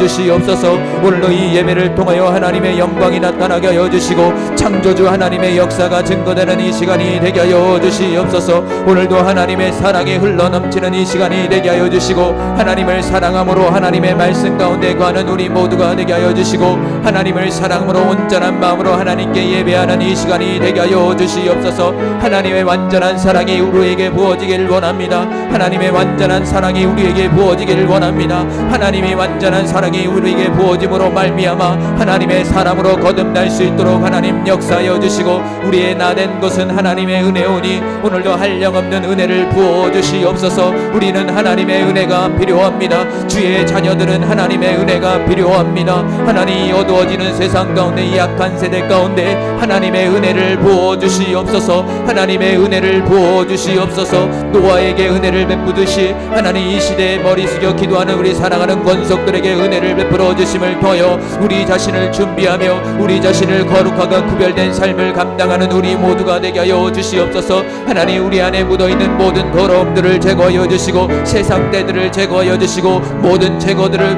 주시옵소서. 오늘도 이 예배를 통하여 하나님의 영광이 나타나게 하여 주시고 창조주 하나님의 역사가 증거되는 이 시간이 되게 하여 주시옵소서. 오늘도 하나님의 사랑이 흘러넘치는 이 시간이 되게 하여 주시고 하나님을 사랑함으로 하나님의 말씀 가운데 거하는 우리 모두가 되게 하여 주시고 하나님을 사랑으로 온전한 마음으로 하나님께 예배하는 이 시간이 되게 하여 주시옵소서. 하나님의 완전한 사랑이 우리에게 부어지길 원합니다. 하나님의 완전한 사랑이 우리에게 부어지길 원합니다. 하나님의 완전한 사랑이 우리에게 부어짐으로 말미암아 하나님의 사람으로 거듭날 수 있도록 하나님 역사하여 주시고 우리의 나된 것은 하나님의 은혜오니 오늘도 한량없는 은혜를 부어 주시옵소서. 우리는 하나님의 은혜가 필요합니다. 주의 자녀들은 하나님의 은혜가 필요합니다. 하나님 어두워지는 세상 가운데 이 약한 세대 가운데 하나님의 은혜를 부어 주시옵소서. 하나님의 은혜를 부어 주시옵소서. 노아에게 은혜를 베푸듯이 하나님 이 시대에 머리 숙여 기도하는 우리 사랑하는 권속들에게 은혜를 베풀어 주심을 통하여 우리 자신을 준비하며 우리 자신을 거룩하고 구별된 삶을 감당하는 우리 모두가 되게 하여 주시옵소서. 하나님 우리 안에 묻어있는 모든 더러움들을 제거하여 주시고 세상 때들을 제거하여 주시고 모든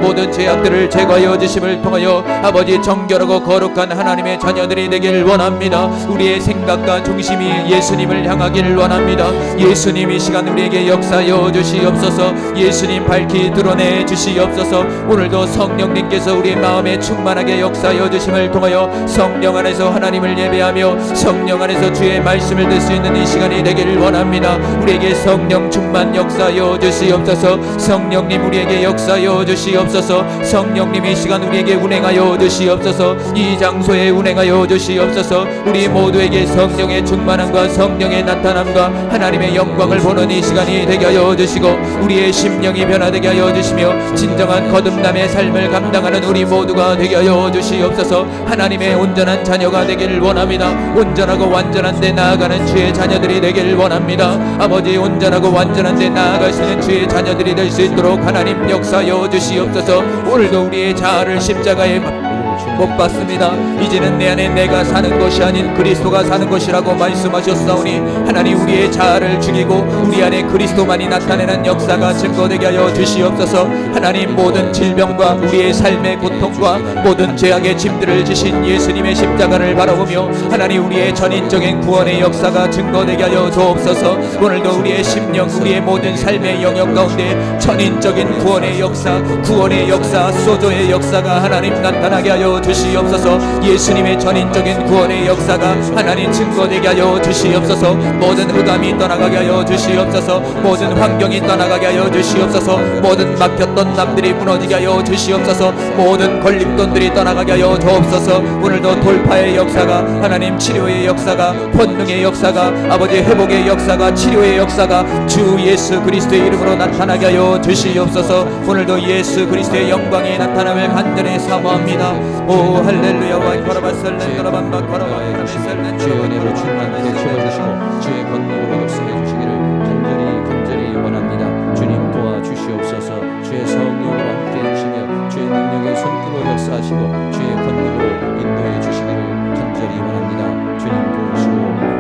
모든 죄악들을 제거하여 주심을 통하여 아버지 정결하고 거룩한 하나님의 자녀들이 되기를 원합니다. 우리의 생각과 중심이 예수님을 향하기를 원합니다. 예수님 이 시간 우리에게 역사하여 주시옵소서. 예수님 밝히 드러내 주시옵소서. 오늘도 성령님께서 우리의 마음에 충만하게 역사하여 주심을 통하여 성령 안에서 하나님을 예배하며 성령 안에서 주의 말씀을 들 수 있는 이 시간이 되기를 원합니다. 우리에게 성령 충만 역사하여 주시옵소서. 성령님 우리에게 역사하여 주시옵소서. 성령님 이 시간 우리에게 운행하여 주시옵소서. 이 장소에 운행하여 주시옵소서. 우리 모두에게 성령의 충만함과 성령의 나타남과 하나님의 영광을 보는 이 시간이 되게 하여 주시고 우리의 심령이 변화되게 하여 주시며 진정한 거듭남의 삶을 감당하는 우리 모두가 되게 하여 주시옵소서. 하나님의 온전한 자녀가 되기를 원합니다. 온전하고 완전한 데 나아가는 주의 자녀들이 되기를 원합니다. 아버지 온전하고 완전한 데 나아갈 수 있는 주의 자녀들이 될 수 있도록 하나님 역사하여 주시옵소서. 오늘도 우리의 자아를 십자가에 못 받습니다. 이제는 내 안에 내가 사는 것이 아닌 그리스도가 사는 것이라고 말씀하셨사오니 하나님 우리의 자아를 죽이고 우리 안에 그리스도만이 나타내는 역사가 증거되게 하여 주시옵소서. 하나님 모든 질병과 우리의 삶의 고통과 모든 죄악의 짐들을 지신 예수님의 십자가를 바라보며 하나님 우리의 전인적인 구원의 역사가 증거되게 하여 주옵소서. 오늘도 우리의 심령 우리의 모든 삶의 영역 가운데 전인적인 구원의 역사 구원의 역사 소조의 역사가 하나님 나타나게 하여 주시옵소서. 예수님의 전인적인 구원의 역사가 하나님 증거되게 하여 주시옵소서. 모든 흑암이 떠나가게 하여 주시옵소서. 모든 환경이 떠나가게 하여 주시옵소서. 모든 막혔던 남들이 무너지게 하여 주시옵소서. 모든 걸림돌들이 떠나가게 하여 주옵소서. 오늘도 돌파의 역사가 하나님 치료의 역사가 권능의 역사가 아버지 회복의 역사가 치료의 역사가 주 예수 그리스도의 이름으로 나타나게 하여 주시옵소서. 오늘도 예수 그리스도의 영광이 나타남을 간절히 사모합니다. 오 할렐루야 와이코라바설렌 도라반바 코라바이코라바설렌 주의 은혜로 충만하게 채워주시고 주의 권능으로 역사해 주시기를 간절히 원합니다. 주님 도와주시옵소서. 주의 성령으로 함께해 주시며 주의 능력의 손길로 역사하시고 주의 권능으로 인도해 주시기를 간절히 원합니다. 주님 도우시고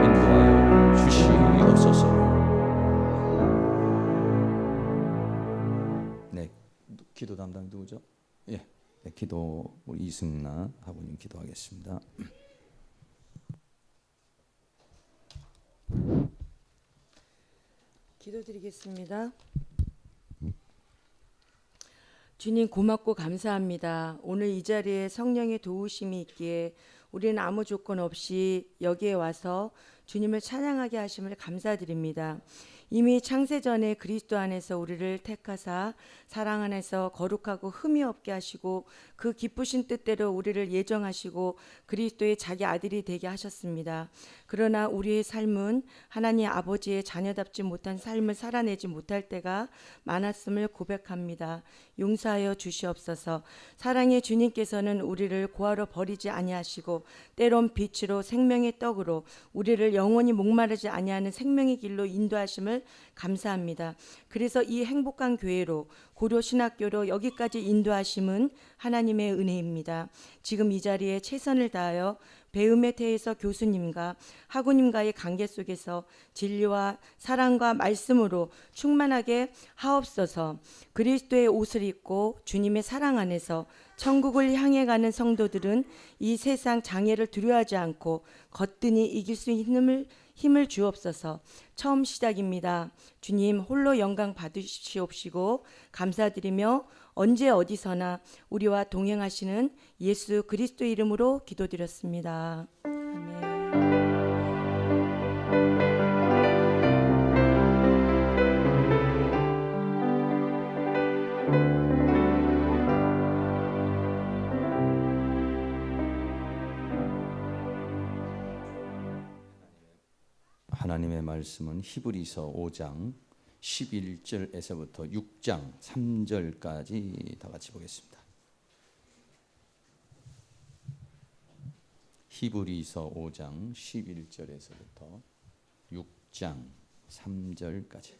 인도하여 주시옵소서. 네, 기도 담당 누구죠? 예. 네, 기도 우리 이승나 아버님 기도하겠습니다. 기도드리겠습니다. 주님 고맙고 감사합니다. 오늘 이 자리에 성령의 도우심이 있기에 우리는 아무 조건 없이 여기에 와서 주님을 찬양하게 하심을 감사드립니다. 이미 창세전에 그리스도 안에서 우리를 택하사 사랑 안에서 거룩하고 흠이 없게 하시고 그 기쁘신 뜻대로 우리를 예정하시고 그리스도의 자기 아들이 되게 하셨습니다. 그러나 우리의 삶은 하나님 아버지의 자녀답지 못한 삶을 살아내지 못할 때가 많았음을 고백합니다. 용서하여 주시옵소서. 사랑의 주님께서는 우리를 고아로 버리지 아니하시고 때론 빛으로 생명의 떡으로 우리를 영원히 목마르지 아니하는 생명의 길로 인도하심을 감사합니다. 그래서 이 행복한 교회로 고려신학교로 여기까지 인도하심은 하나님의 은혜입니다. 지금 이 자리에 최선을 다하여 배움의 태에서 교수님과 학우님과의 관계 속에서 진리와 사랑과 말씀으로 충만하게 하옵소서. 그리스도의 옷을 입고 주님의 사랑 안에서 천국을 향해 가는 성도들은 이 세상 장애를 두려워하지 않고 거뜬히 이길 수 있는 힘을 주옵소서. 처음 시작입니다. 주님 홀로 영광 받으시옵시고 감사드리며 언제 어디서나 우리와 동행하시는 예수 그리스도 이름으로 기도드렸습니다. 아멘. 하나님의 말씀은 히브리서 5장 11절에서부터 6장 3절까지 다 같이 보겠습니다. 히브리서 5장 11절에서부터 6장 3절까지.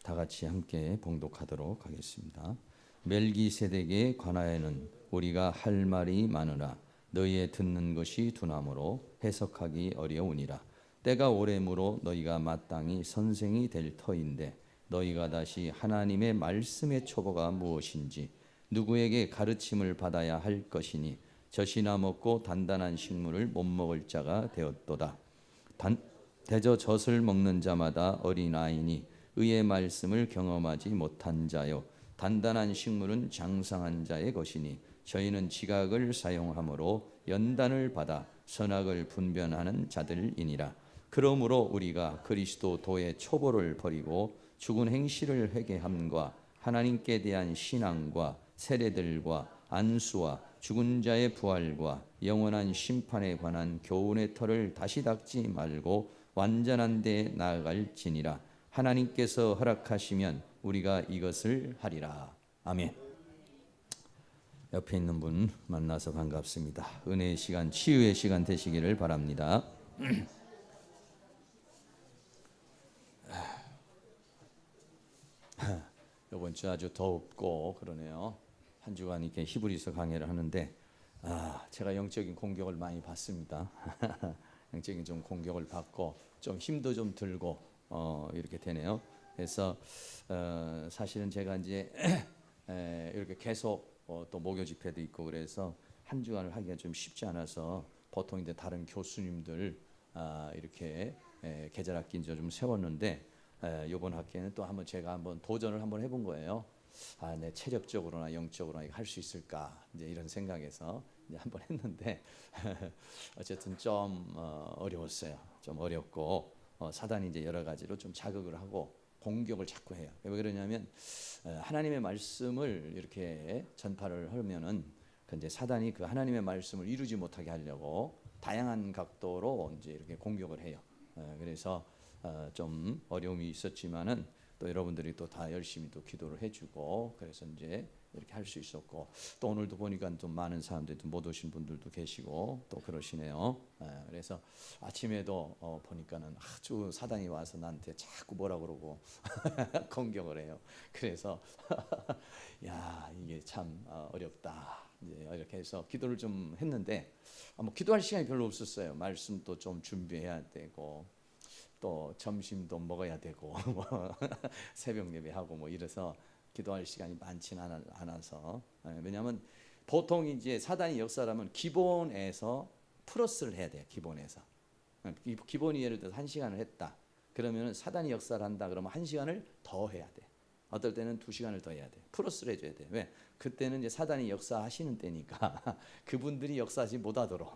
다 같이 함께 봉독하도록 하겠습니다. 멜기세덱에 관하여는 우리가 할 말이 많으나 너희의 듣는 것이 두나무로 해석하기 어려우니라. 때가 오래므로 너희가 마땅히 선생이 될 터인데 너희가 다시 하나님의 말씀의 초보가 무엇인지 누구에게 가르침을 받아야 할 것이니 젖이나 먹고 단단한 식물을 못 먹을 자가 되었도다. 대저 젖을 먹는 자마다 어린아이니 의의 말씀을 경험하지 못한 자요 단단한 식물은 장성한 자의 것이니 저희는 지각을 사용함으로 연단을 받아 선악을 분별하는 자들이니라. 그러므로 우리가 그리스도 도의 초보를 버리고 죽은 행실을 회개함과 하나님께 대한 신앙과 세례들과 안수와 죽은 자의 부활과 영원한 심판에 관한 교훈의 털을 다시 닦지 말고 완전한 데 나아갈지니라. 하나님께서 허락하시면 우리가 이것을 하리라. 아멘. 옆에 있는 분 만나서 반갑습니다. 은혜의 시간, 치유의 시간 되시기를 바랍니다. 이번 주 아주 덥고 그러네요. 한 주간 이렇게 히브리서 강해를 하는데 제가 영적인 공격을 많이 받습니다. 영적인 좀 공격을 받고 좀 힘도 좀 들고 이렇게 되네요. 그래서 사실은 제가 이제 이렇게 계속 또 목요 집회도 있고 그래서 한 주간을 하기가 좀 쉽지 않아서 보통 이제 다른 교수님들 이렇게 계절 학기 이제 좀 세웠는데 이번 학기에는 또 한번 제가 한번 도전을 한번 해본 거예요. 내 체력적으로나 영적으로나 할 수 있을까 이제 이런 생각에서 이제 한번 했는데 어쨌든 좀 어려웠어요. 좀 어렵고. 사단이 이제 여러 가지로 좀 자극을 하고 공격을 자꾸 해요. 왜 그러냐면 하나님의 말씀을 이렇게 전파를 하면은 이제 사단이 그 하나님의 말씀을 이루지 못하게 하려고 다양한 각도로 이제 이렇게 공격을 해요. 그래서 좀 어려움이 있었지만은 또 여러분들이 또 다 열심히 또 기도를 해주고 그래서 이제 이렇게 할 수 있었고 또 오늘도 보니까 좀 많은 사람들이 못 오신 분들도 계시고 또 그러시네요. 그래서 아침에도 보니까는 아주 사단이 와서 나한테 자꾸 뭐라 그러고 공격을 해요. 그래서 야 이게 참 어렵다. 이제 이렇게 해서 기도를 좀 했는데 뭐 기도할 시간이 별로 없었어요. 말씀도 좀 준비해야 되고 또 점심도 먹어야 되고 새벽 예배하고 뭐 이래서 기도할 시간이 많지는 않아서 왜냐하면 보통 이제 사단이 역사라면 기본에서 플러스를 해야 돼요. 기본이 예를 들어서 1시간을 했다. 그러면 사단이 역사를 한다. 그러면 1시간을 더 해야 돼. 어떨 때는 2시간을 더 해야 돼. 플러스를 해줘야 돼. 왜? 그때는 이제 사단이 역사하시는 때니까 그분들이 역사하지 못하도록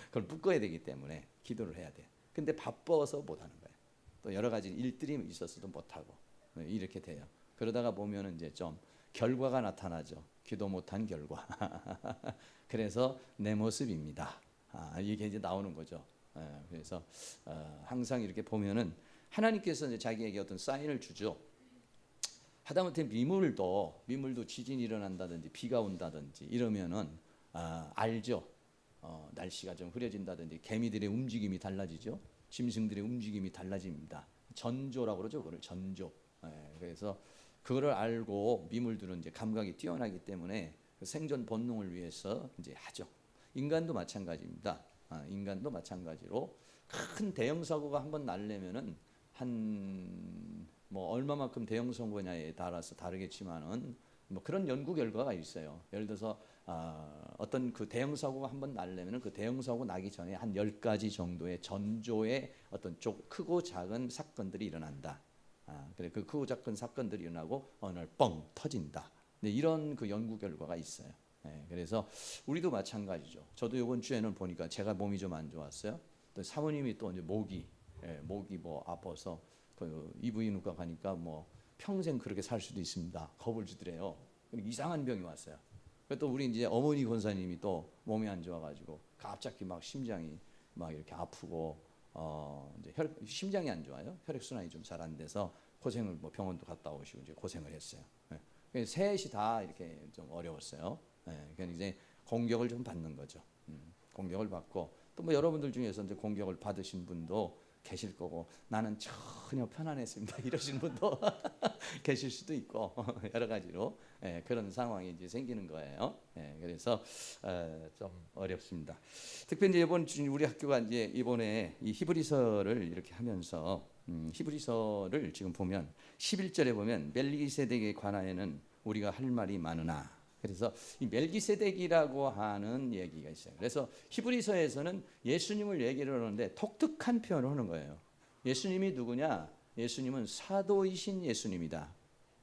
그걸 묶어야 되기 때문에 기도를 해야 돼. 근데 바빠서 못하는 거예요. 또 여러 가지 일들이 있어서도 못하고 이렇게 돼요. 그러다가 보면은 이제 좀 결과가 나타나죠. 기도 못한 결과. 그래서 내 모습입니다. 이게 이제 나오는 거죠. 그래서 항상 이렇게 보면은 하나님께서 이제 자기에게 어떤 사인을 주죠. 하다못해 민물도 지진이 일어난다든지 비가 온다든지 이러면은 알죠. 날씨가 좀 흐려진다든지 개미들의 움직임이 달라지죠. 짐승들의 움직임이 달라집니다. 전조라고 그러죠. 그걸 전조. 그래서 그거를 알고 민물들은 이제 감각이 뛰어나기 때문에 그 생존 본능을 위해서 이제 하죠. 인간도 마찬가지입니다. 인간도 마찬가지로 큰 대형 사고가 한번 날려면은 뭐 얼마만큼 대형 사고냐에 따라서 다르겠지만은 뭐 그런 연구 결과가 있어요. 예를 들어서 어떤 그 대형 사고가 한번 날려면은 그 대형 사고 나기 전에 한 10가지 정도의 전조의 어떤 크고 작은 사건들이 일어난다. 그래 그 크고 작은 사건들이 일어나고 어느 날 뻥 터진다. 네, 이런 그 연구 결과가 있어요. 그래서 우리도 마찬가지죠. 저도 이번 주에는 보니까 제가 몸이 좀 안 좋았어요. 또 사모님이 또 이제 목이 뭐 아파서 그 이부인후과 가니까 뭐 평생 그렇게 살 수도 있습니다. 겁을 주더래요. 이상한 병이 왔어요. 또 우리 이제 어머니 권사님이 또 몸이 안 좋아가지고 갑자기 막 심장이 막 이렇게 아프고 이제 심장이 안 좋아요. 혈액 순환이 좀 잘 안 돼서 고생을 뭐 병원도 갔다 오시고 이제 고생을 했어요. 셋이 다 이렇게 좀 어려웠어요. 그러니까 이제 공격을 좀 받는 거죠. 공격을 받고 또 뭐 여러분들 중에서 이제 공격을 받으신 분도 계실 거고 나는 전혀 편안했습니다 이러신 분도 계실 수도 있고 여러 가지로 그런 상황이 이제 생기는 거예요. 그래서 좀 어렵습니다. 특별히 이제 이번 우리 학교가 이제 이번에 이 히브리서를 이렇게 하면서 히브리서를 지금 보면 11절에 보면 멜기세덱에 관하여는 우리가 할 말이 많으나 그래서 이 멜기세덱이라고 하는 얘기가 있어요. 그래서 히브리서에서는 예수님을 얘기를 하는데 독특한 표현을 하는 거예요. 예수님이 누구냐? 예수님은 사도이신 예수님이다.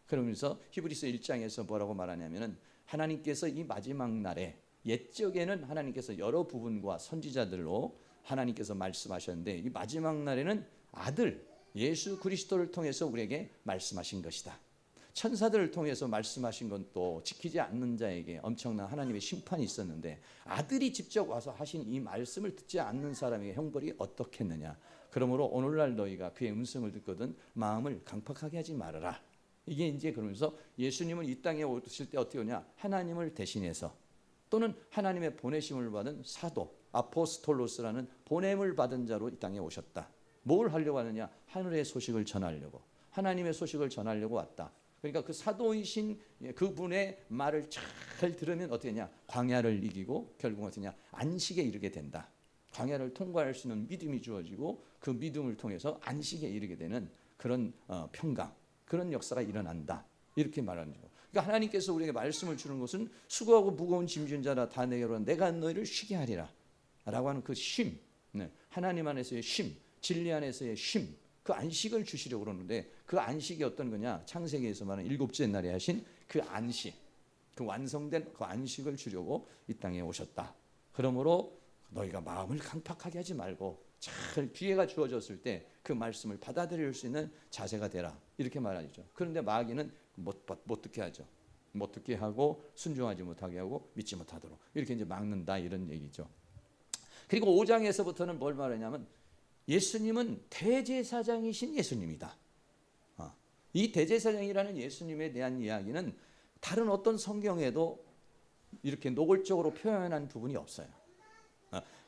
그러면서 히브리서 1장에서 뭐라고 말하냐면은 하나님께서 이 마지막 날에 옛적에는 하나님께서 여러 부분과 선지자들로 하나님께서 말씀하셨는데 이 마지막 날에는 아들 예수 그리스도를 통해서 우리에게 말씀하신 것이다. 천사들을 통해서 말씀하신 건 또 지키지 않는 자에게 엄청난 하나님의 심판이 있었는데 아들이 직접 와서 하신 이 말씀을 듣지 않는 사람에게 형벌이 어떻겠느냐. 그러므로 오늘날 너희가 그의 음성을 듣거든 마음을 강팍하게 하지 말아라. 이게 이제 그러면서 예수님은 이 땅에 오실 때 어떻게 오냐. 하나님을 대신해서 또는 하나님의 보내심을 받은 사도 아포스톨로스라는 보냄을 받은 자로 이 땅에 오셨다. 뭘 하려고 하느냐. 하늘의 소식을 전하려고 하나님의 소식을 전하려고 왔다. 그러니까 그 사도이신 그분의 말을 잘 들으면 어떻게 하냐. 광야를 이기고 결국은 어떻게 하냐. 안식에 이르게 된다. 광야를 통과할 수 있는 믿음이 주어지고 그 믿음을 통해서 안식에 이르게 되는 그런 평강 그런 역사가 일어난다. 이렇게 말하는 거죠. 그러니까 하나님께서 우리에게 말씀을 주는 것은 수고하고 무거운 짐진 자라 다 내게로 오라. 내가 너희를 쉬게 하리라 라고 하는 그 쉼, 하나님 안에서의 쉼, 진리 안에서의 쉼, 그 안식을 주시려고 그러는데 그 안식이 어떤 거냐. 창세기에서 말하는 일곱째 날에 하신 그 안식, 그 완성된 그 안식을 주려고 이 땅에 오셨다. 그러므로 너희가 마음을 강팍하게 하지 말고 잘 기회가 주어졌을 때 그 말씀을 받아들일 수 있는 자세가 되라. 이렇게 말하죠. 그런데 마귀는 못 듣게 하죠. 못 듣게 하고 순종하지 못하게 하고 믿지 못하도록 이렇게 이제 막는다 이런 얘기죠. 그리고 5장에서부터는 뭘 말하냐면 예수님은 대제사장이신 예수님이다. 이 대제사장이라는 예수님에 대한 이야기는 다른 어떤 성경에도 이렇게 노골적으로 표현한 부분이 없어요.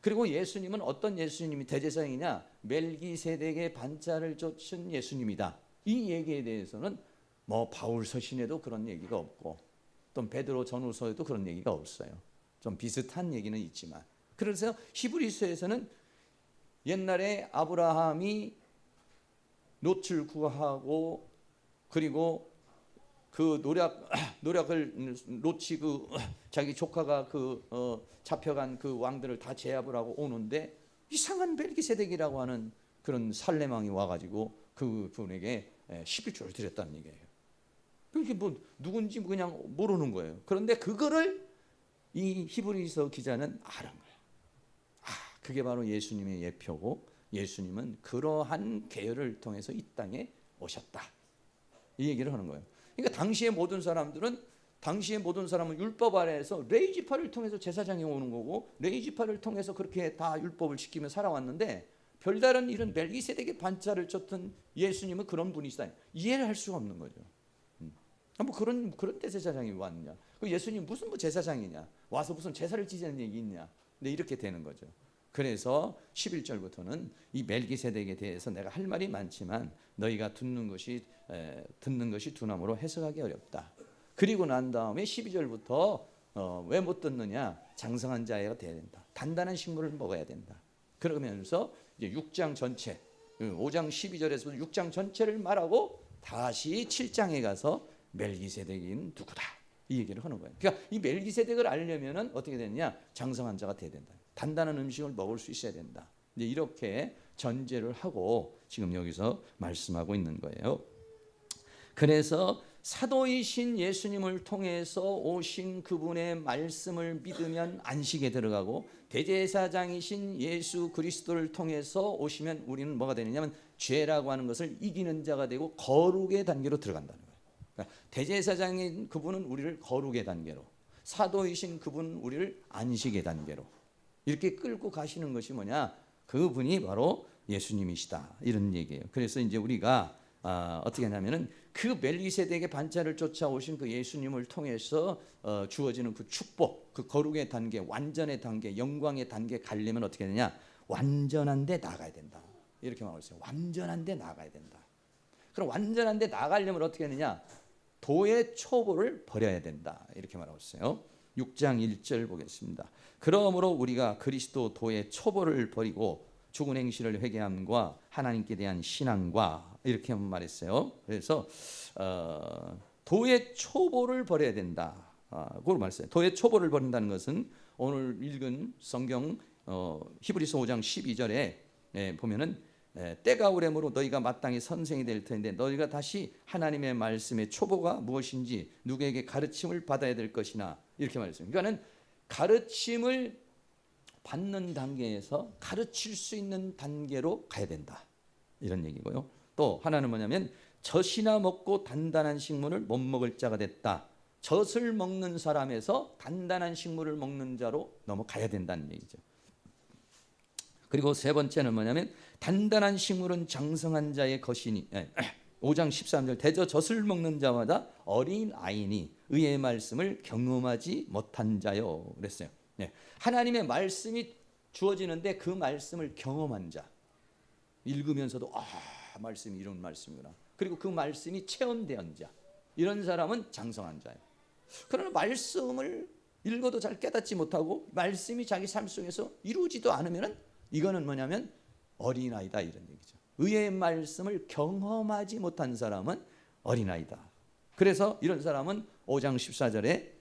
그리고 예수님은 어떤 예수님이 대제사장이냐. 멜기세덱의 반차를 쫓은 예수님이다. 이 얘기에 대해서는 뭐 바울 서신에도 그런 얘기가 없고 또 베드로 전후서에도 그런 얘기가 없어요. 좀 비슷한 얘기는 있지만 그래서 히브리서에서는 옛날에 아브라함이 롯을 구하고 그리고 그 노력을 롯이 그 자기 조카가 잡혀간 그 왕들을 다 제압을 하고 오는데 이상한 멜기세덱이라고 하는 그런 살레망이 와가지고 그분에게 11조를 드렸다는 얘기예요. 이게 뭐 누군지 그냥 모르는 거예요. 그런데 그거를 이 히브리서 기자는 아는 거예요. 그게 바로 예수님의 예표고 예수님은 그러한 계열을 통해서 이 땅에 오셨다. 이 얘기를 하는 거예요. 그러니까 당시의 모든 사람은 율법 아래에서 레위지파를 통해서 제사장이 오는 거고 레위지파를 통해서 그렇게 다 율법을 지키며 살아왔는데 별다른 이런 멜기세덱의 반차를 쫓던 예수님은 그런 분이시다. 이해를 할 수가 없는 거죠. 뭐 그런 대제사장이 왔냐? 그 예수님 무슨 뭐 제사장이냐? 와서 무슨 제사를 지내는 얘기 있냐? 네, 이렇게 되는 거죠. 그래서 11절부터는 이 멜기세덱에 대해서 내가 할 말이 많지만 너희가 듣는 것이 두나무로 해석하기 어렵다. 그리고 난 다음에 12절부터 왜 못 듣느냐? 장성한 자가 돼야 된다. 단단한 식물을 먹어야 된다. 그러면서 이제 6장 전체, 5장 12절에서 6장 전체를 말하고 다시 7장에 가서 멜기세덱인 누구다 이 얘기를 하는 거예요. 그러니까 이 멜기세덱을 알려면은 어떻게 되느냐? 장성한 자가 돼야 된다. 단단한 음식을 먹을 수 있어야 된다. 이제 이렇게 전제를 하고 지금 여기서 말씀하고 있는 거예요. 그래서 사도이신 예수님을 통해서 오신 그분의 말씀을 믿으면 안식에 들어가고 대제사장이신 예수 그리스도를 통해서 오시면 우리는 뭐가 되느냐면 죄라고 하는 것을 이기는 자가 되고 거룩의 단계로 들어간다는 거예요. 그러니까 대제사장인 그분은 우리를 거룩의 단계로, 사도이신 그분은 우리를 안식의 단계로 이렇게 끌고 가시는 것이 뭐냐? 그분이 바로 예수님이시다 이런 얘기예요. 그래서 이제 우리가 어떻게 하냐면은 그 멜기세덱의 반차를 쫓아오신 그 예수님을 통해서 주어지는 그 축복, 그 거룩의 단계, 완전의 단계, 영광의 단계 가려면 어떻게 되냐? 완전한 데 나가야 된다. 이렇게 말하고 있어요. 완전한 데 나가야 된다. 그럼 완전한 데 나가려면 어떻게 하느냐? 도의 초보를 버려야 된다. 이렇게 말하고 있어요. 6장 1절 보겠습니다. 그러므로 우리가 그리스도 도의 초보를 버리고 죽은 행실을 회개함과 하나님께 대한 신앙과 이렇게 말했어요. 그래서 도의 초보를 버려야 된다. 그걸 말했어요. 도의 초보를 버린다는 것은 오늘 읽은 성경 히브리서 5장 12절에 보면은 때가 오래므로 너희가 마땅히 선생이 될 텐데 너희가 다시 하나님의 말씀의 초보가 무엇인지 누구에게 가르침을 받아야 될 것이나 이렇게 말했어요. 그러니까는 가르침을 받는 단계에서 가르칠 수 있는 단계로 가야 된다 이런 얘기고요. 또 하나는 뭐냐면 젖이나 먹고 단단한 식물을 못 먹을 자가 됐다. 젖을 먹는 사람에서 단단한 식물을 먹는 자로 넘어가야 된다는 얘기죠. 그리고 세 번째는 뭐냐면 단단한 식물은 장성한 자의 것이니 5장 13절 대저 젖을 먹는 자마다 어린 아이니 의의 말씀을 경험하지 못한 자요 그랬어요. 네. 하나님의 말씀이 주어지는데 그 말씀을 경험한 자, 읽으면서도 말씀이 이런 말씀이구나. 그리고 그 말씀이 체험된 자, 이런 사람은 장성한 자예요. 그러나 말씀을 읽어도 잘 깨닫지 못하고 말씀이 자기 삶 속에서 이루어지도 않으면 이거는 뭐냐면 어린아이다 이런 얘기죠. 의의 말씀을 경험하지 못한 사람은 어린아이다. 그래서 이런 사람은 5장 14절에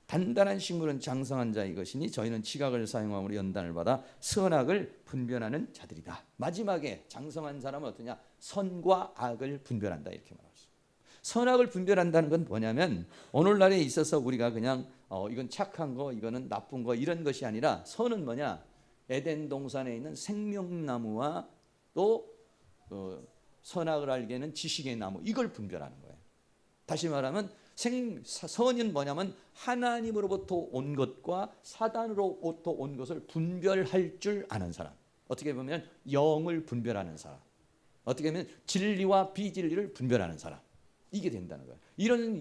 단단한 식물은 장성한 자의 것이니 저희는 지각을 사용함으로 연단을 받아 선악을 분별하는 자들이다. 마지막에 장성한 사람은 어떠냐? 선과 악을 분별한다 이렇게 말합니다. 선악을 분별한다는 건 뭐냐면 오늘날에 있어서 우리가 그냥 이건 착한 거, 이거는 나쁜 거 이런 것이 아니라 선은 뭐냐? 에덴 동산에 있는 생명나무와 또 선악을 알게는 지식의 나무 이걸 분별하는 거예요. 다시 말하면 선은 뭐냐면 하나님으로부터 온 것과 사단으로부터 온 것을 분별할 줄 아는 사람. 어떻게 보면 영을 분별하는 사람. 어떻게 보면 진리와 비진리를 분별하는 사람. 이게 된다는 거예요.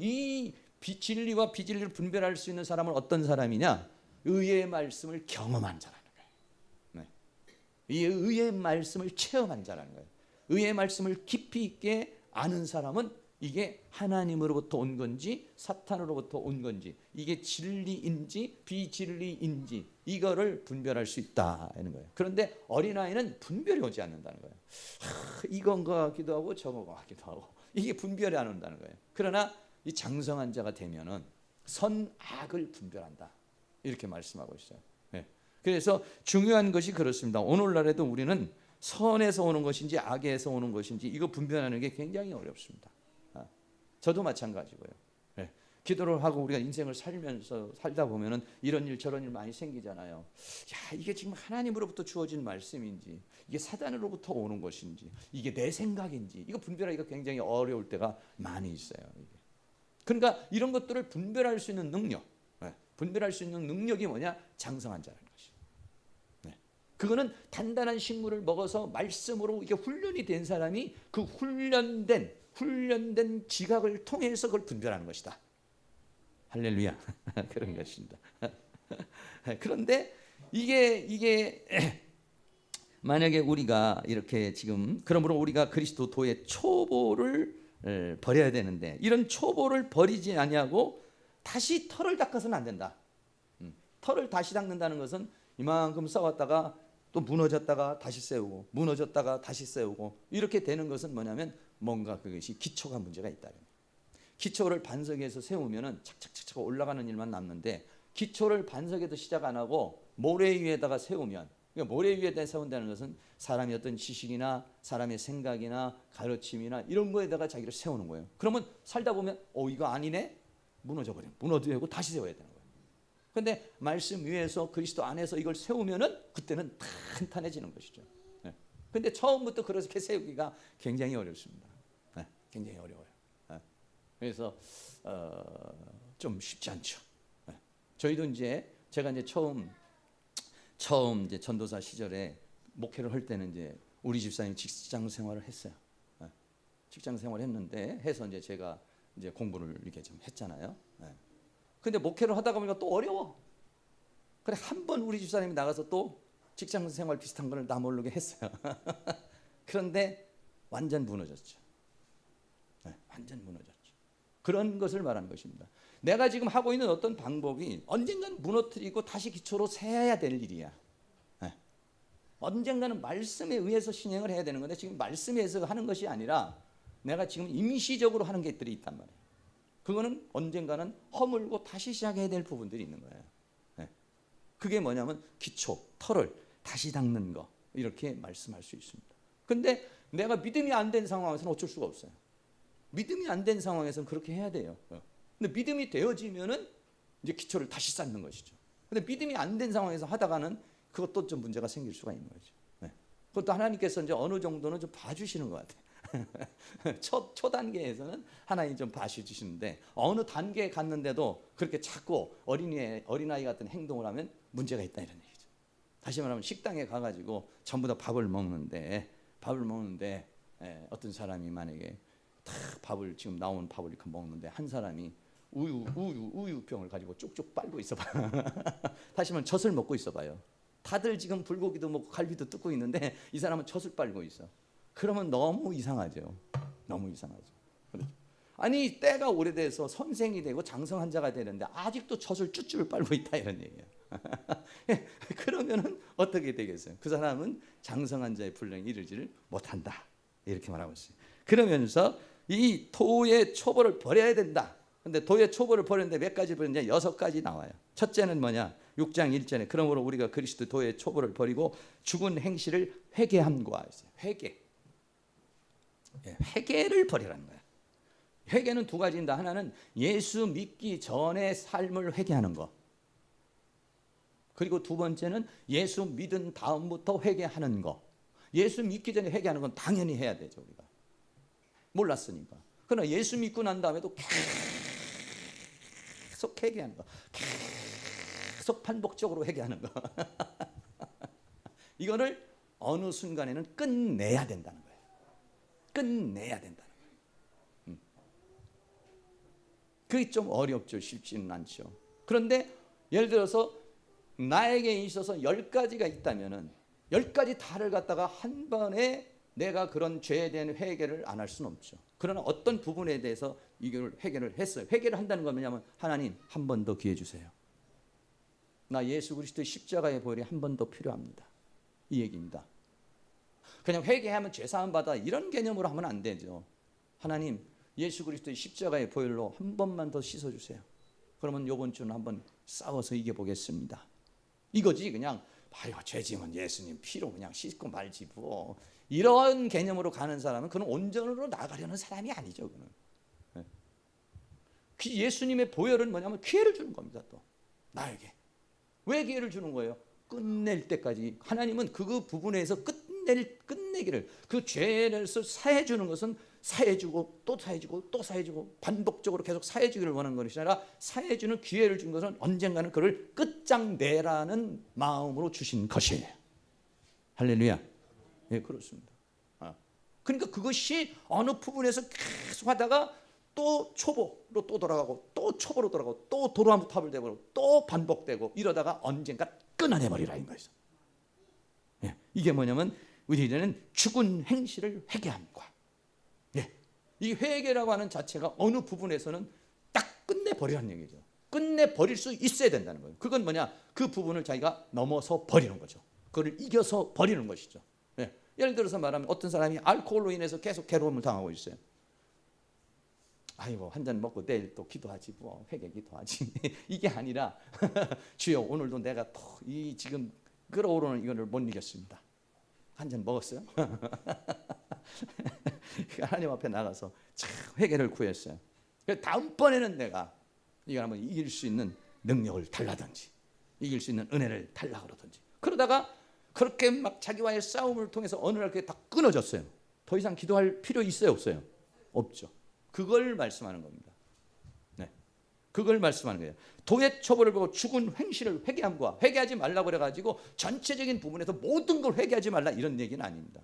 이 진리와 비진리를 분별할 수 있는 사람은 어떤 사람이냐? 의의 말씀을 경험한 자라는 거예요. 네. 이 의의 말씀을 체험한 자라는 거예요. 의의 말씀을 깊이 있게 아는 사람은 이게 하나님으로부터 온 건지 사탄으로부터 온 건지 이게 진리인지 비진리인지 이거를 분별할 수 있다는 거예요. 그런데 어린아이는 분별이 오지 않는다는 거예요. 이건 것 같기도 하고 저건 것 같기도 하고 이게 분별이 안 온다는 거예요. 그러나 이 장성한 자가 되면은 선악을 분별한다 이렇게 말씀하고 있어요. 네. 그래서 중요한 것이 그렇습니다. 오늘날에도 우리는 선에서 오는 것인지 악에서 오는 것인지 이거 분별하는 게 굉장히 어렵습니다. 저도 마찬가지고요. 네. 기도를 하고 우리가 인생을 살다 보면은 이런 일 저런 일 많이 생기잖아요. 야, 이게 지금 하나님으로부터 주어진 말씀인지 이게 사단으로부터 오는 것인지 이게 내 생각인지 이거 분별하기가 굉장히 어려울 때가 많이 있어요. 이게. 그러니까 이런 것들을 분별할 수 있는 능력, 분별할 수 있는 능력이 뭐냐? 장성한 자라는 것이에요. 네. 그거는 단단한 식물을 먹어서 말씀으로 이게 훈련이 된 사람이 그 훈련된 훈련된 지각을 통해서 그걸 분별하는 것이다. 할렐루야. 그런 것입니다. 그런데 이게 만약에 우리가 이렇게 지금 그러므로 우리가 그리스도 도의 초보를 버려야 되는데 이런 초보를 버리지 아니하고 다시 털을 닦아서는 안 된다. 털을 다시 닦는다는 것은 이만큼 싸웠다가 또 무너졌다가 다시 세우고 무너졌다가 다시 세우고 이렇게 되는 것은 뭐냐면 뭔가 그것이 기초가 문제가 있다. 기초를 반석에서 세우면은 착착착착 올라가는 일만 남는데 기초를 반석에도 시작 안 하고 모래 위에다가 세우면 그러니까 모래 위에다 세운다는 것은 사람의 어떤 지식이나 사람의 생각이나 가르침이나 이런 거에다가 자기를 세우는 거예요. 그러면 살다 보면 이거 아니네? 무너져 버려요. 무너지고 다시 세워야 되는 거예요. 그런데 말씀 위에서 그리스도 안에서 이걸 세우면은 그때는 탄탄해지는 것이죠. 그런데 처음부터 그렇게 세우기가 굉장히 어렵습니다. 굉장히 어려워요. 그래서 좀 쉽지 않죠. 저희도 이제 제가 이제 처음 이제 전도사 시절에 목회를 할 때는 이제 우리 집사님 직장 생활을 했어요. 직장 생활을 했는데 해서 이제 제가 이제 공부를 이렇게 좀 했잖아요. 근데 목회를 하다가 보니까 또 어려워. 그래 한 번 우리 집사님이 나가서 또 직장 생활 비슷한 걸 나 모르게 했어요. 그런데 완전 무너졌죠. 완전 무너졌죠. 그런 것을 말하는 것입니다. 내가 지금 하고 있는 어떤 방법이 언젠가는 무너뜨리고 다시 기초로 세야 될 일이야. 언젠가는 말씀에 의해서 신행을 해야 되는 건데 지금 말씀에 의해서 하는 것이 아니라 내가 지금 임시적으로 하는 것들이 있단 말이에요. 그거는 언젠가는 허물고 다시 시작해야 될 부분들이 있는 거예요. 그게 뭐냐면 기초, 털을 다시 닦는 거 이렇게 말씀할 수 있습니다. 근데 내가 믿음이 안 된 상황에서는 어쩔 수가 없어요. 믿음이 안 된 상황에서는 그렇게 해야 돼요. 근데 믿음이 되어지면은 이제 기초를 다시 쌓는 것이죠. 근데 믿음이 안 된 상황에서 하다가는 그것도 좀 문제가 생길 수가 있는 거죠. 그것도 하나님께서 이제 어느 정도는 좀 봐주시는 것 같아요. 초 단계에서는 하나님 좀 봐주시는데 어느 단계에 갔는데도 그렇게 자꾸 어린아이 같은 행동을 하면 문제가 있다 이런 얘기죠. 다시 말하면 식당에 가가지고 전부 다 밥을 먹는데 어떤 사람이 만약에 다 밥을 지금 나온 밥을 이렇게 먹는데 한 사람이 우유병을 가지고 쭉쭉 빨고 있어봐요. 다시 말하면 젖을 먹고 있어봐요. 다들 지금 불고기도 먹고 갈비도 뜯고 있는데 이 사람은 젖을 빨고 있어. 그러면 너무 이상하죠. 너무 이상하죠. 그렇죠? 아니 때가 오래돼서 선생이 되고 장성한 자가 되는데 아직도 젖을 쭈쭈 빨고 있다 이런 얘기예요. 그러면은 어떻게 되겠어요? 그 사람은 장성한 자의 분량에 이르지를 못한다 이렇게 말하고 있어요. 그러면서 이 도의 초보를 버려야 된다. 근데 도의 초보를 버렸는데 몇 가지 버렸냐? 6가지 나와요. 첫째는 뭐냐? 6장 1절에 그러므로 우리가 그리스도 도의 초보를 버리고 죽은 행실을 회개함과 있어요. 회개를 버리라는 거야. 회개는 2가지인데 하나는 예수 믿기 전의 삶을 회개하는 거. 그리고 2번째는 예수 믿은 다음부터 회개하는 거. 예수 믿기 전에 회개하는 건 당연히 해야 되죠 우리가. 몰랐으니까. 그러나 예수 믿고 난 다음에도 계속 회개하는 거. 계속 반복적으로 회개하는 거. 이거를 어느 순간에는 끝내야 된다는 거예요. 끝내야 된다는 거예요. 그게 좀 어렵죠. 쉽지는 않죠. 그런데 예를 들어서 나에게 있어서 10가지가 있다면은 10가지 다를 갖다가 한 번에 내가 그런 죄에 대한 회개를 안 할 수는 없죠. 그러나 어떤 부분에 대해서 이걸 회개를 했어요. 회개를 한다는 건 뭐냐면 하나님 한 번 더 기회 주세요. 나 예수 그리스도의 십자가의 보혈이 한 번 더 필요합니다. 이 얘기입니다. 그냥 회개하면 죄사함 받아 이런 개념으로 하면 안 되죠. 하나님 예수 그리스도의 십자가의 보혈로 한 번만 더 씻어주세요. 그러면 이번 주는 한번 싸워서 이겨보겠습니다. 이거지 그냥 아유 죄지면 예수님 피로 그냥 씻고 말지 뭐 이런 개념으로 가는 사람은 그는 온전으로 나가려는 사람이 아니죠. 그는 예수님의 보혈은 뭐냐면 기회를 주는 겁니다. 또 나에게 왜 기회를 주는 거예요? 끝낼 때까지. 하나님은 그 부분에서 끝내기를 그 죄를 사해 주는 것은 사해주고 또 사해주고 또 사해주고 반복적으로 계속 사해주기를 원하는 것이 아니라 사해주는 기회를 준 것은 언젠가는 그를 끝장내라는 마음으로 주신 것이에요. 할렐루야. 예, 그렇습니다. 그러니까 그것이 어느 부분에서 계속 하다가 또 초보로 또 돌아가고 또 초보로 돌아가고 또 도루묵탑을 되고 또 반복되고 이러다가 언젠가 끊어내버리라는 거죠. 예, 이게 뭐냐면 우리는 죽은 행실을 회개함과, 예, 이 회개라고 하는 자체가 어느 부분에서는 딱 끝내버리라는 얘기죠. 끝내버릴 수 있어야 된다는 거예요. 그건 뭐냐? 그 부분을 자기가 넘어서 버리는 거죠. 그걸 이겨서 버리는 것이죠. 예, 예를 들어서 말하면 어떤 사람이 알코올로 인해서 계속 괴로움을 당하고 있어요. 아이고 한 잔 먹고 내일 또 기도하지 뭐 회개 기도하지 이게 아니라 주여 오늘도 내가 또 이 지금 끓어오르는 이거를 못 이겼습니다. 한 잔 먹었어요. 하나님 앞에 나가서 참 회개를 구했어요. 다음번에는 내가 이걸 한번 이길 수 있는 능력을 달라든지 이길 수 있는 은혜를 달라 그러든지, 그러다가 그렇게 막 자기와의 싸움을 통해서 어느 날 그게 다 끊어졌어요. 더 이상 기도할 필요 있어요 없어요? 없죠. 그걸 말씀하는 겁니다. 네, 그걸 말씀하는 거예요. 도의 초보를 보고 죽은 행실을 회개함과, 회개하지 말라고 그래가지고 전체적인 부분에서 모든 걸 회개하지 말라 이런 얘기는 아닙니다.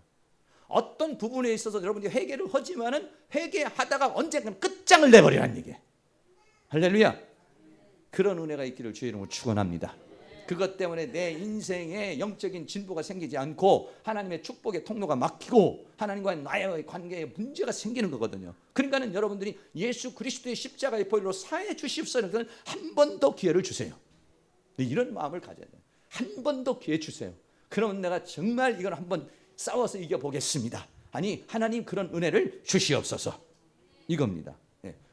어떤 부분에 있어서 여러분이 회개를 하지만은 회개하다가 언젠가는 끝장을 내버리라는 얘기예요. 할렐루야. 그런 은혜가 있기를 주의 이름으로 축원합니다. 그것 때문에 내 인생에 영적인 진보가 생기지 않고 하나님의 축복의 통로가 막히고 하나님과 나의 관계에 문제가 생기는 거거든요. 그러니까는 여러분들이 예수 그리스도의 십자가의 보혈로 사해 주십시오는 한 번 더 기회를 주세요. 이런 마음을 가져야 돼요. 한 번 더 기회 주세요. 그러면 내가 정말 이걸 한번 싸워서 이겨보겠습니다. 아니 하나님 그런 은혜를 주시옵소서 이겁니다.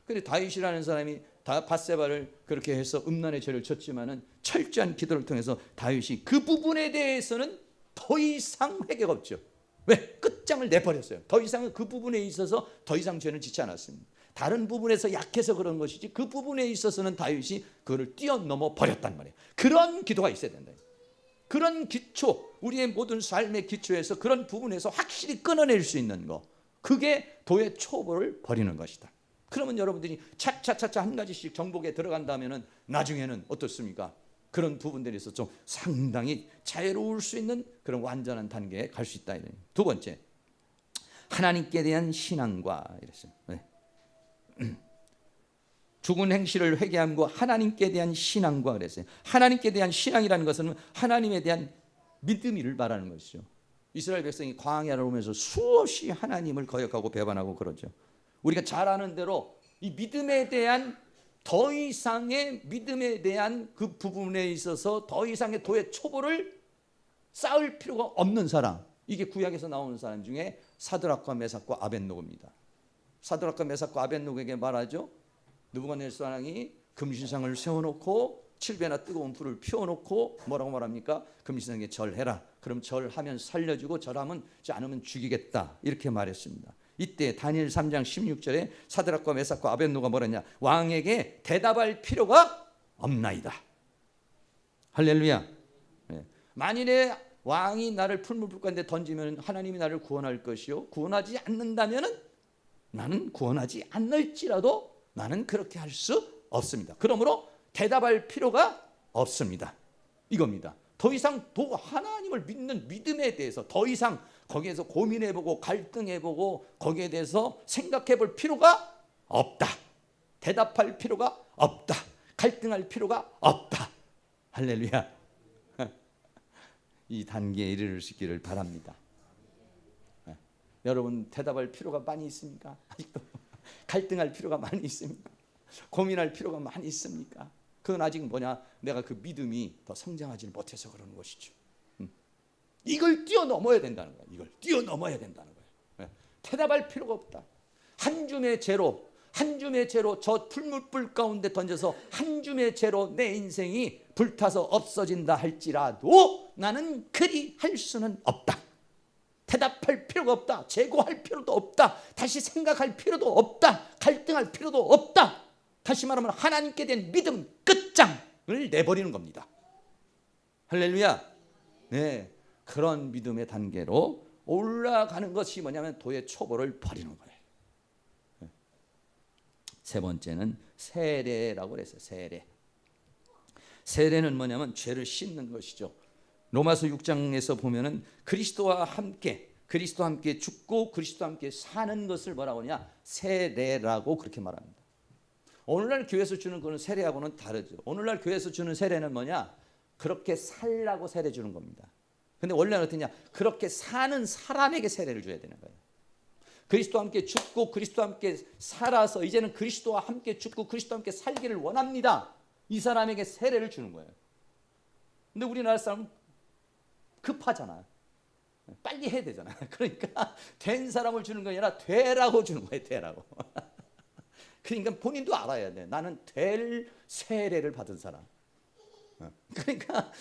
그런데 다윗이라는 사람이 밧세바를 그렇게 해서 음란의 죄를 졌지만은 철저한 기도를 통해서 다윗이 그 부분에 대해서는 더 이상 회개가 없죠. 왜? 끝장을 내버렸어요. 더 이상은 그 부분에 있어서 더 이상 죄는 짓지 않았습니다. 다른 부분에서 약해서 그런 것이지 그 부분에 있어서는 다윗이 그를 뛰어넘어 버렸단 말이에요. 그런 기도가 있어야 된다. 그런 기초, 우리의 모든 삶의 기초에서 그런 부분에서 확실히 끊어낼 수 있는 거, 그게 도의 초보를 버리는 것이다. 그러면 여러분들이 차차차차 한 가지씩 정복에 들어간다면은 나중에는 어떻습니까? 그런 부분들에서 좀 상당히 자유로울 수 있는 그런 완전한 단계에 갈 수 있다. 두 번째, 하나님께 대한 신앙과 이랬어요. 네. 죽은 행실을 회개함과 하나님께 대한 신앙과 그랬어요. 하나님께 대한 신앙이라는 것은 하나님에 대한 믿음을 말하는 것이죠. 이스라엘 백성이 광야를 오면서 수없이 하나님을 거역하고 배반하고 그러죠. 우리가 잘 아는 대로 이 믿음에 대한 더 이상의 믿음에 대한 그 부분에 있어서 더 이상의 도의 초보를 쌓을 필요가 없는 사람, 이게 구약에서 나오는 사람 중에 사드락과 메삭과 아벳노고입니다. 사드락과 메삭과 아벳노고에게 말하죠. 느부갓네살 왕이 금신상을 세워놓고 7배나 뜨거운 불을 피워놓고 뭐라고 말합니까? 금신상에 절해라. 그럼 절하면 살려주고 절하면 않으면 죽이겠다. 이렇게 말했습니다. 이때 다니엘 3장 16절에 사드락과 메삭과 아벳노가 뭐랬냐? 왕에게 대답할 필요가 없나이다. 할렐루야. 네. 만일에 왕이 나를 풀무불 가운데 던지면 하나님이 나를 구원할 것이요, 구원하지 않는다면 나는 구원하지 않을지라도 나는 그렇게 할 수 없습니다. 그러므로 대답할 필요가 없습니다. 이겁니다. 더 이상 하나님을 믿는 믿음에 대해서 더 이상 거기에서 고민해보고 갈등해보고 거기에 대해서 생각해볼 필요가 없다. 대답할 필요가 없다. 갈등할 필요가 없다. 할렐루야. 이 단계에 이르를 수 있기를 바랍니다. 여러분 대답할 필요가 많이 있습니까? 아직도 갈등할 필요가 많이 있습니까? 고민할 필요가 많이 있습니까? 그건 아직 뭐냐? 내가 그 믿음이 더 성장하지 못해서 그러는 것이죠. 이걸 뛰어넘어야 된다는 거예요. 이걸 뛰어넘어야 된다는 거예요. 대답할 필요가 없다. 한 줌의 죄로 저 풀무불 가운데 던져서 한 줌의 죄로 내 인생이 불타서 없어진다 할지라도 나는 그리 할 수는 없다. 대답할 필요가 없다. 재고할 필요도 없다. 다시 생각할 필요도 없다. 갈등할 필요도 없다. 다시 말하면 하나님께 대한 믿음 끝장을 내버리는 겁니다. 할렐루야. 네, 그런 믿음의 단계로 올라가는 것이 뭐냐면 도의 초보를 버리는 거예요. 세 번째는 세례라고 그랬어요. 세례는 뭐냐면 죄를 씻는 것이죠. 로마서 6장에서 보면은 그리스도와 함께 그리스도와 함께 죽고 그리스도와 함께 사는 것을 뭐라고 하냐? 세례라고 그렇게 말합니다. 오늘날 교회에서 주는 그런 세례하고는 다르죠. 오늘날 교회에서 주는 세례는 뭐냐? 그렇게 살라고 세례 주는 겁니다. 근데 원래는 어떠냐? 그렇게 사는 사람에게 세례를 줘야 되는 거예요. 그리스도와 함께 죽고 그리스도와 함께 살아서 이제는 그리스도와 함께 죽고 그리스도와 함께 살기를 원합니다. 이 사람에게 세례를 주는 거예요. 근데 우리나라 사람은 급하잖아. 빨리 해야 되잖아. 그러니까 된 사람을 주는 게 아니라 되라고 주는 거예요. 되라고. 그러니까 본인도 알아야 돼. 나는 될 세례를 받은 사람. 그러니까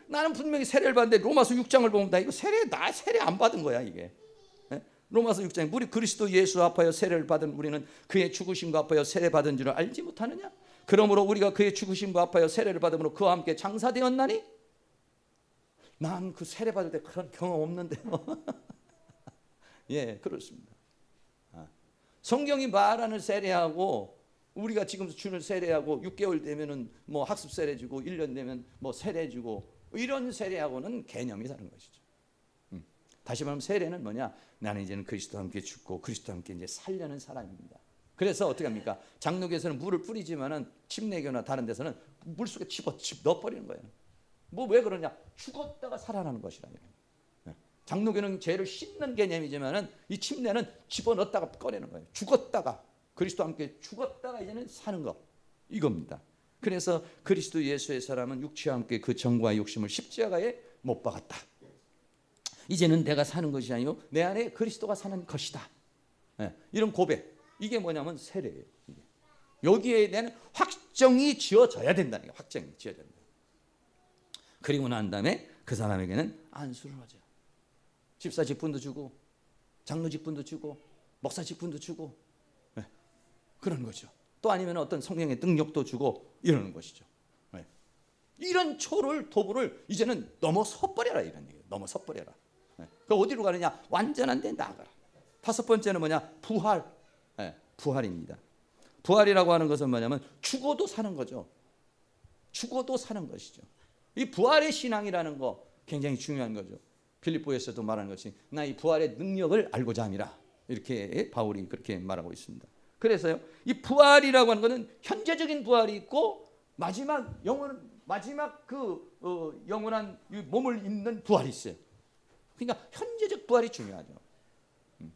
나는 분명히 세례를 받는데 로마서 6장을 보면 나 이거 나 세례 안 받은 거야 이게. 로마서 6장에 우리 그리스도 예수 앞하여 세례를 받은 우리는 그의 죽으심과 앞하여 세례 받은 줄을 알지 못하느냐? 그러므로 우리가 그의 죽으심과 앞하여 세례를 받음으로 그와 함께 장사되었나니? 난 그 세례 받을 때 그런 경험 없는데요. 예, 그렇습니다. 성경이 말하는 세례하고 우리가 지금 주는 세례하고 6개월 되면은 뭐 학습 세례 주고 1년 되면 뭐 세례 주고 이런 세례하고는 개념이 다른 것이죠. 다시 말하면 세례는 뭐냐? 나는 이제는 그리스도와 함께 죽고 그리스도와 함께 이제 살려는 사람입니다. 그래서 어떻게 합니까? 장로교에서는 물을 뿌리지만은 침례교나 다른 데서는 물 속에 넣어 버리는 거예요. 뭐 왜 그러냐? 죽었다가 살아나는 것이라. 장로교는 죄를 씻는 개념이지만은 이 침례는 집어넣었다가 꺼내는 거예요. 죽었다가 그리스도와 함께 죽었다가 이제는 사는 것 이겁니다. 그래서 그리스도 예수의 사람은 육체와 함께 그 정과 욕심을 십자가에 못 박았다. 이제는 내가 사는 것이 아니요 내 안에 그리스도가 사는 것이다. 이런 고백 이게 뭐냐면 세례예요. 여기에 대한 확정이 지어져야 된다는 게 확정이 지어져야 된다. 그리고 난 다음에 그 사람에게는 안수를 하죠. 집사 직분도 주고 장로 직분도 주고 목사 직분도 주고 그런 거죠. 또 아니면 어떤 성령의 능력도 주고 이러는 것이죠. 이런 초를 도부를 이제는 넘어서 버려라 이런 얘기예요. 넘어서 버려라. 그 어디로 가느냐? 완전한 데 나아가라. 5번째는 뭐냐? 부활. 부활입니다. 부활이라고 하는 것은 뭐냐면 죽어도 사는 거죠. 죽어도 사는 것이죠. 이 부활의 신앙이라는 거 굉장히 중요한 거죠. 빌립보에서도 말하는 것이 나 이 부활의 능력을 알고자 함이라. 이렇게 바울이 그렇게 말하고 있습니다. 그래서요. 이 부활이라고 하는 것은 현재적인 부활이 있고 마지막 그 영원한 몸을 입는 부활이 있어요. 그러니까 현재적 부활이 중요하죠.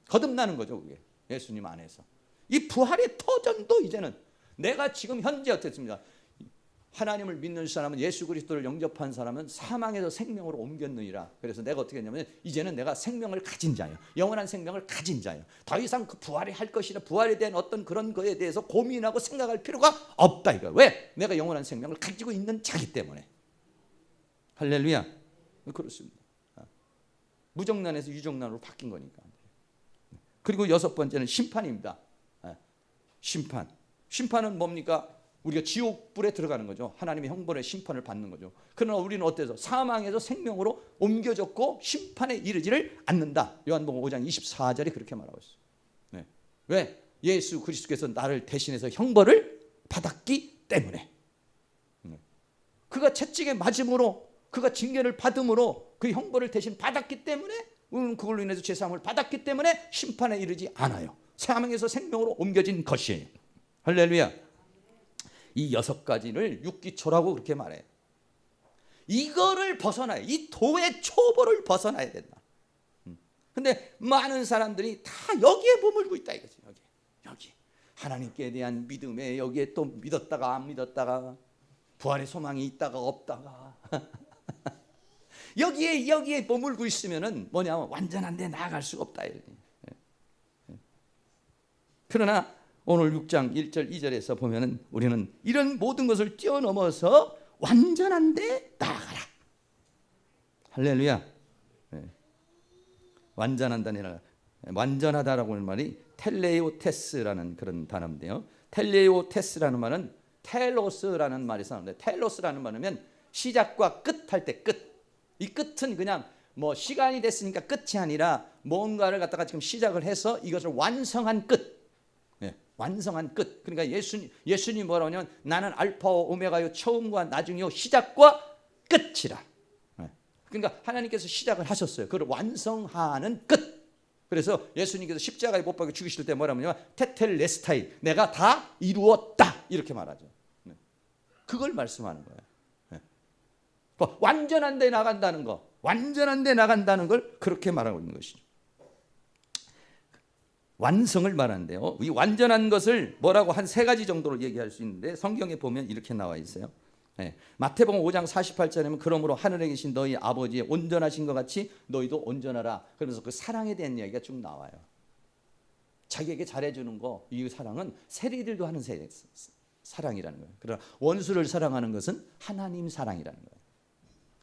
거듭나는 거죠, 그게. 예수님 안에서. 이 부활의 터전도 이제는 내가 지금 현재 어떻습니까? 하나님을 믿는 사람은 예수 그리스도를 영접한 사람은 사망에서 생명으로 옮겼느니라. 그래서 내가 어떻게 했냐면 이제는 내가 생명을 가진 자예요. 영원한 생명을 가진 자예요. 더 이상 그 부활이 할 것이나 부활에 대한 어떤 그런 거에 대해서 고민하고 생각할 필요가 없다 이거. 왜? 내가 영원한 생명을 가지고 있는 자기 때문에. 할렐루야. 그렇습니다. 무정란에서 유정란으로 바뀐 거니까. 그리고 6번째는 심판입니다. 심판. 심판은 뭡니까? 우리가 지옥불에 들어가는 거죠. 하나님의 형벌의 심판을 받는 거죠. 그러나 우리는 어때서? 사망에서 생명으로 옮겨졌고 심판에 이르지를 않는다. 요한복음 5장 24절에 그렇게 말하고 있어요. 네. 왜? 예수 그리스도께서 나를 대신해서 형벌을 받았기 때문에. 그가 채찍에 맞음으로 그가 징계를 받음으로 그 형벌을 대신 받았기 때문에 우리는 그걸로 인해서 죄사함을 받았기 때문에 심판에 이르지 않아요. 사망에서 생명으로 옮겨진 것이에요. 할렐루야. 이 6가지를 육기초라고 그렇게 말해요. 이거를 벗어나야, 이 도의 초보를 벗어나야 된다. 근데 많은 사람들이 다 여기에 머물고 있다 이거지. 여기 하나님께 대한 믿음에 여기에 또 믿었다가 안 믿었다가 부활의 소망이 있다가 없다가 여기에 머물고 있으면은 뭐냐면 완전한 데 나아갈 수가 없다. 그러나 오늘 6장 1절 2절에서 보면은 우리는 이런 모든 것을 뛰어넘어서 완전한 데 나아가라. 할렐루야. 완전하다라고 하는 말이 텔레오테스라는 그런 단어인데요. 텔레오테스라는 말은 텔로스라는 말이 나오는데 텔로스라는 말은 시작과 끝 할 때 끝. 이 끝은 그냥 뭐 시간이 됐으니까 끝이 아니라 뭔가를 갖다가 지금 시작을 해서 이것을 완성한 끝. 완성한 끝. 그러니까 예수님 뭐라고 하냐면 나는 알파와 오메가요 처음과 나중이요 시작과 끝이라. 그러니까 하나님께서 시작을 하셨어요. 그걸 완성하는 끝. 그래서 예수님께서 십자가에 못 박혀 죽이실 때 뭐라면요? 테텔레스타이, 내가 다 이루었다 이렇게 말하죠. 네. 그걸 말씀하는 거예요. 네. 완전한 데 나간다는 거, 완전한 데 나간다는 걸 그렇게 말하고 있는 것이죠. 완성을 말하는데요. 이 완전한 것을 뭐라고 한 세 가지 정도로 얘기할 수 있는데 성경에 보면 이렇게 나와 있어요. 네. 마태복음 5장 48절에는 그러므로 하늘에 계신 너희 아버지의 온전하신 것 같이 너희도 온전하라. 그러면서 그 사랑에 대한 이야기가 쭉 나와요. 자기에게 잘해주는 거, 이 사랑은 세리들도 하는 사랑이라는 거예요. 그러나 원수를 사랑하는 것은 하나님 사랑이라는 거예요.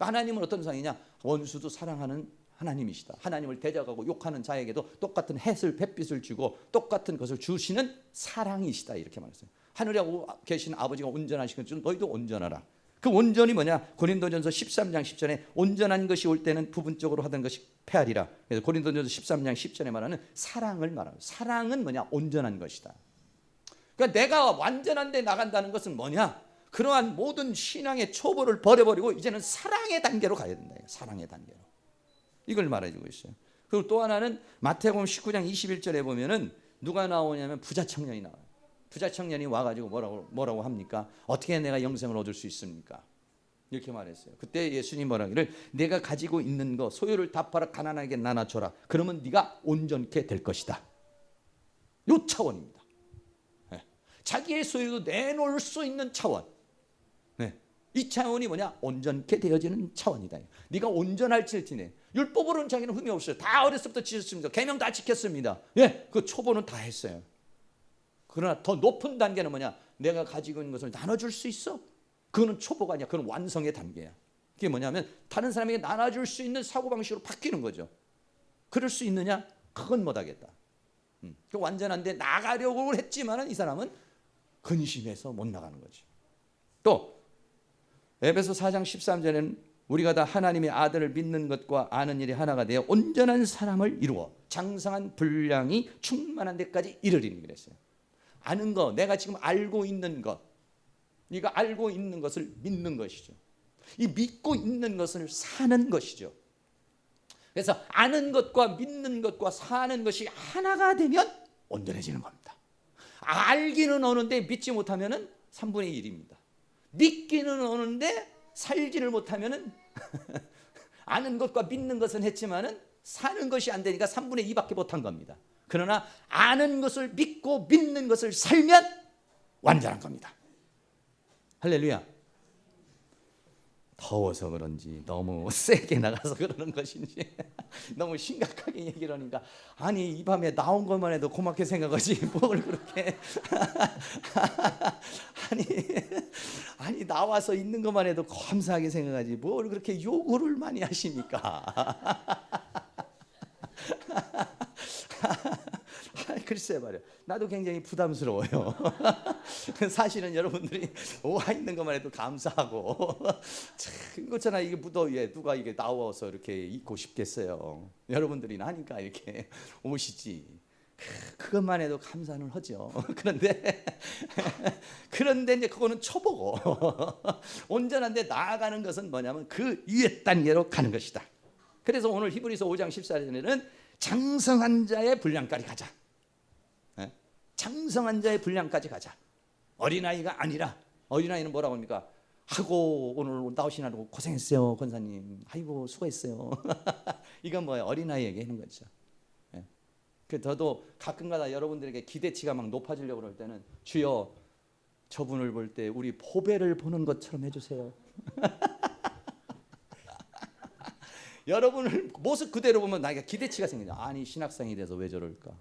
하나님은 어떤 사랑이냐? 원수도 사랑하는 하나님이시다. 하나님을 대적하고 욕하는 자에게도 똑같은 햇빛을 주고 똑같은 것을 주시는 사랑이시다. 이렇게 말했어요. 하늘에 계신 아버지가 온전하신 것처럼 너희도 온전하라. 그 온전이 뭐냐? 고린도전서 13장 10절에 온전한 것이 올 때는 부분적으로 하던 것이 패하리라. 그래서 고린도전서 13장 10절에 말하는 사랑을 말하는, 사랑은 뭐냐? 온전한 것이다. 그러니까 내가 완전한 데 나간다는 것은 뭐냐? 그러한 모든 신앙의 초보를 버려버리고 이제는 사랑의 단계로 가야 된다. 사랑의 단계로. 이걸 말해주고 있어요. 그리고 또 하나는 마태복음 19장 21절에 보면은 누가 나오냐면 부자 청년이 나와요. 부자 청년이 와가지고 뭐라고 합니까? 어떻게 내가 영생을 얻을 수 있습니까? 이렇게 말했어요. 그때 예수님 뭐라기를 내가 가지고 있는 거 소유를 다 팔아 가난하게 나눠줘라. 그러면 네가 온전케 될 것이다. 요 차원입니다. 네. 자기의 소유도 내놓을 수 있는 차원. 네. 이 차원이 뭐냐? 온전케 되어지는 차원이다. 네가 온전할지는 율법으로는 자기는 흠이 없어요. 다 어렸을 때부터 지켰습니다. 계명 다 지켰습니다. 예, 그 초보는 다 했어요. 그러나 더 높은 단계는 뭐냐? 내가 가지고 있는 것을 나눠줄 수 있어? 그거는 초보가 아니야. 그건 완성의 단계야. 그게 뭐냐면 다른 사람에게 나눠줄 수 있는 사고방식으로 바뀌는 거죠. 그럴 수 있느냐? 그건 못하겠다. 그 완전한데 나가려고 했지만은 이 사람은 근심해서 못 나가는 거지. 또 에베소 4장 13절에는 우리가 다 하나님의 아들을 믿는 것과 아는 일이 하나가 되어 온전한 사람을 이루어 장성한 분량이 충만한 데까지 이르리니 그랬어요. 아는 것, 내가 지금 알고 있는 것, 네가 알고 있는 것을 믿는 것이죠. 이 믿고 있는 것을 사는 것이죠. 그래서 아는 것과 믿는 것과 사는 것이 하나가 되면 온전해지는 겁니다. 알기는 어는데 믿지 못하면은 3분의 1입니다. 믿기는 어는데 살지를 못하면은 아는 것과 믿는 것은 했지만은 사는 것이 안 되니까 3분의 2밖에 못한 겁니다. 그러나 아는 것을 믿고 믿는 것을 살면 완전한 겁니다. 할렐루야. 더워서 그런지 너무 세게 나가서 그러는 것인지 너무 심각하게 얘기를 하니까 아니 이 밤에 나온 것만 해도 고맙게 생각하지 뭘 그렇게 아니 나와서 있는 것만 해도 감사하게 생각하지 뭘 그렇게 요구를 많이 하십니까? 글쎄 말이야. 나도 굉장히 부담스러워요. 사실은 여러분들이 와 있는 것만 해도 감사하고 참 그렇잖아. 이게 무더위에 누가 이게 나와서 이렇게 입고 싶겠어요. 여러분들이나 하니까 이렇게 오시지. 그것만 해도 감사는 하죠. 그런데 이제 그거는 초보고 온전한데 나아가는 것은 뭐냐면 그 위에 단계로 가는 것이다. 그래서 오늘 히브리서 5장 14절에는 장성한 자의 분량까지 가자. 장성한 자의 분량까지 가자. 어린아이가 아니라 어린아이는 뭐라고 합니까? 아이고 오늘 나오시느라고 고생했어요 권사님. 아이고 수고했어요. 이건 뭐예요? 어린아이에게 하는 거죠. 저도 가끔가다 여러분들에게 기대치가 막 높아지려고 그럴 때는 주여 저분을 볼 때 우리 보배를 보는 것처럼 해주세요. 여러분을 모습 그대로 보면 나에게 기대치가 생기죠. 아니 신학생이 돼서 왜 저럴까?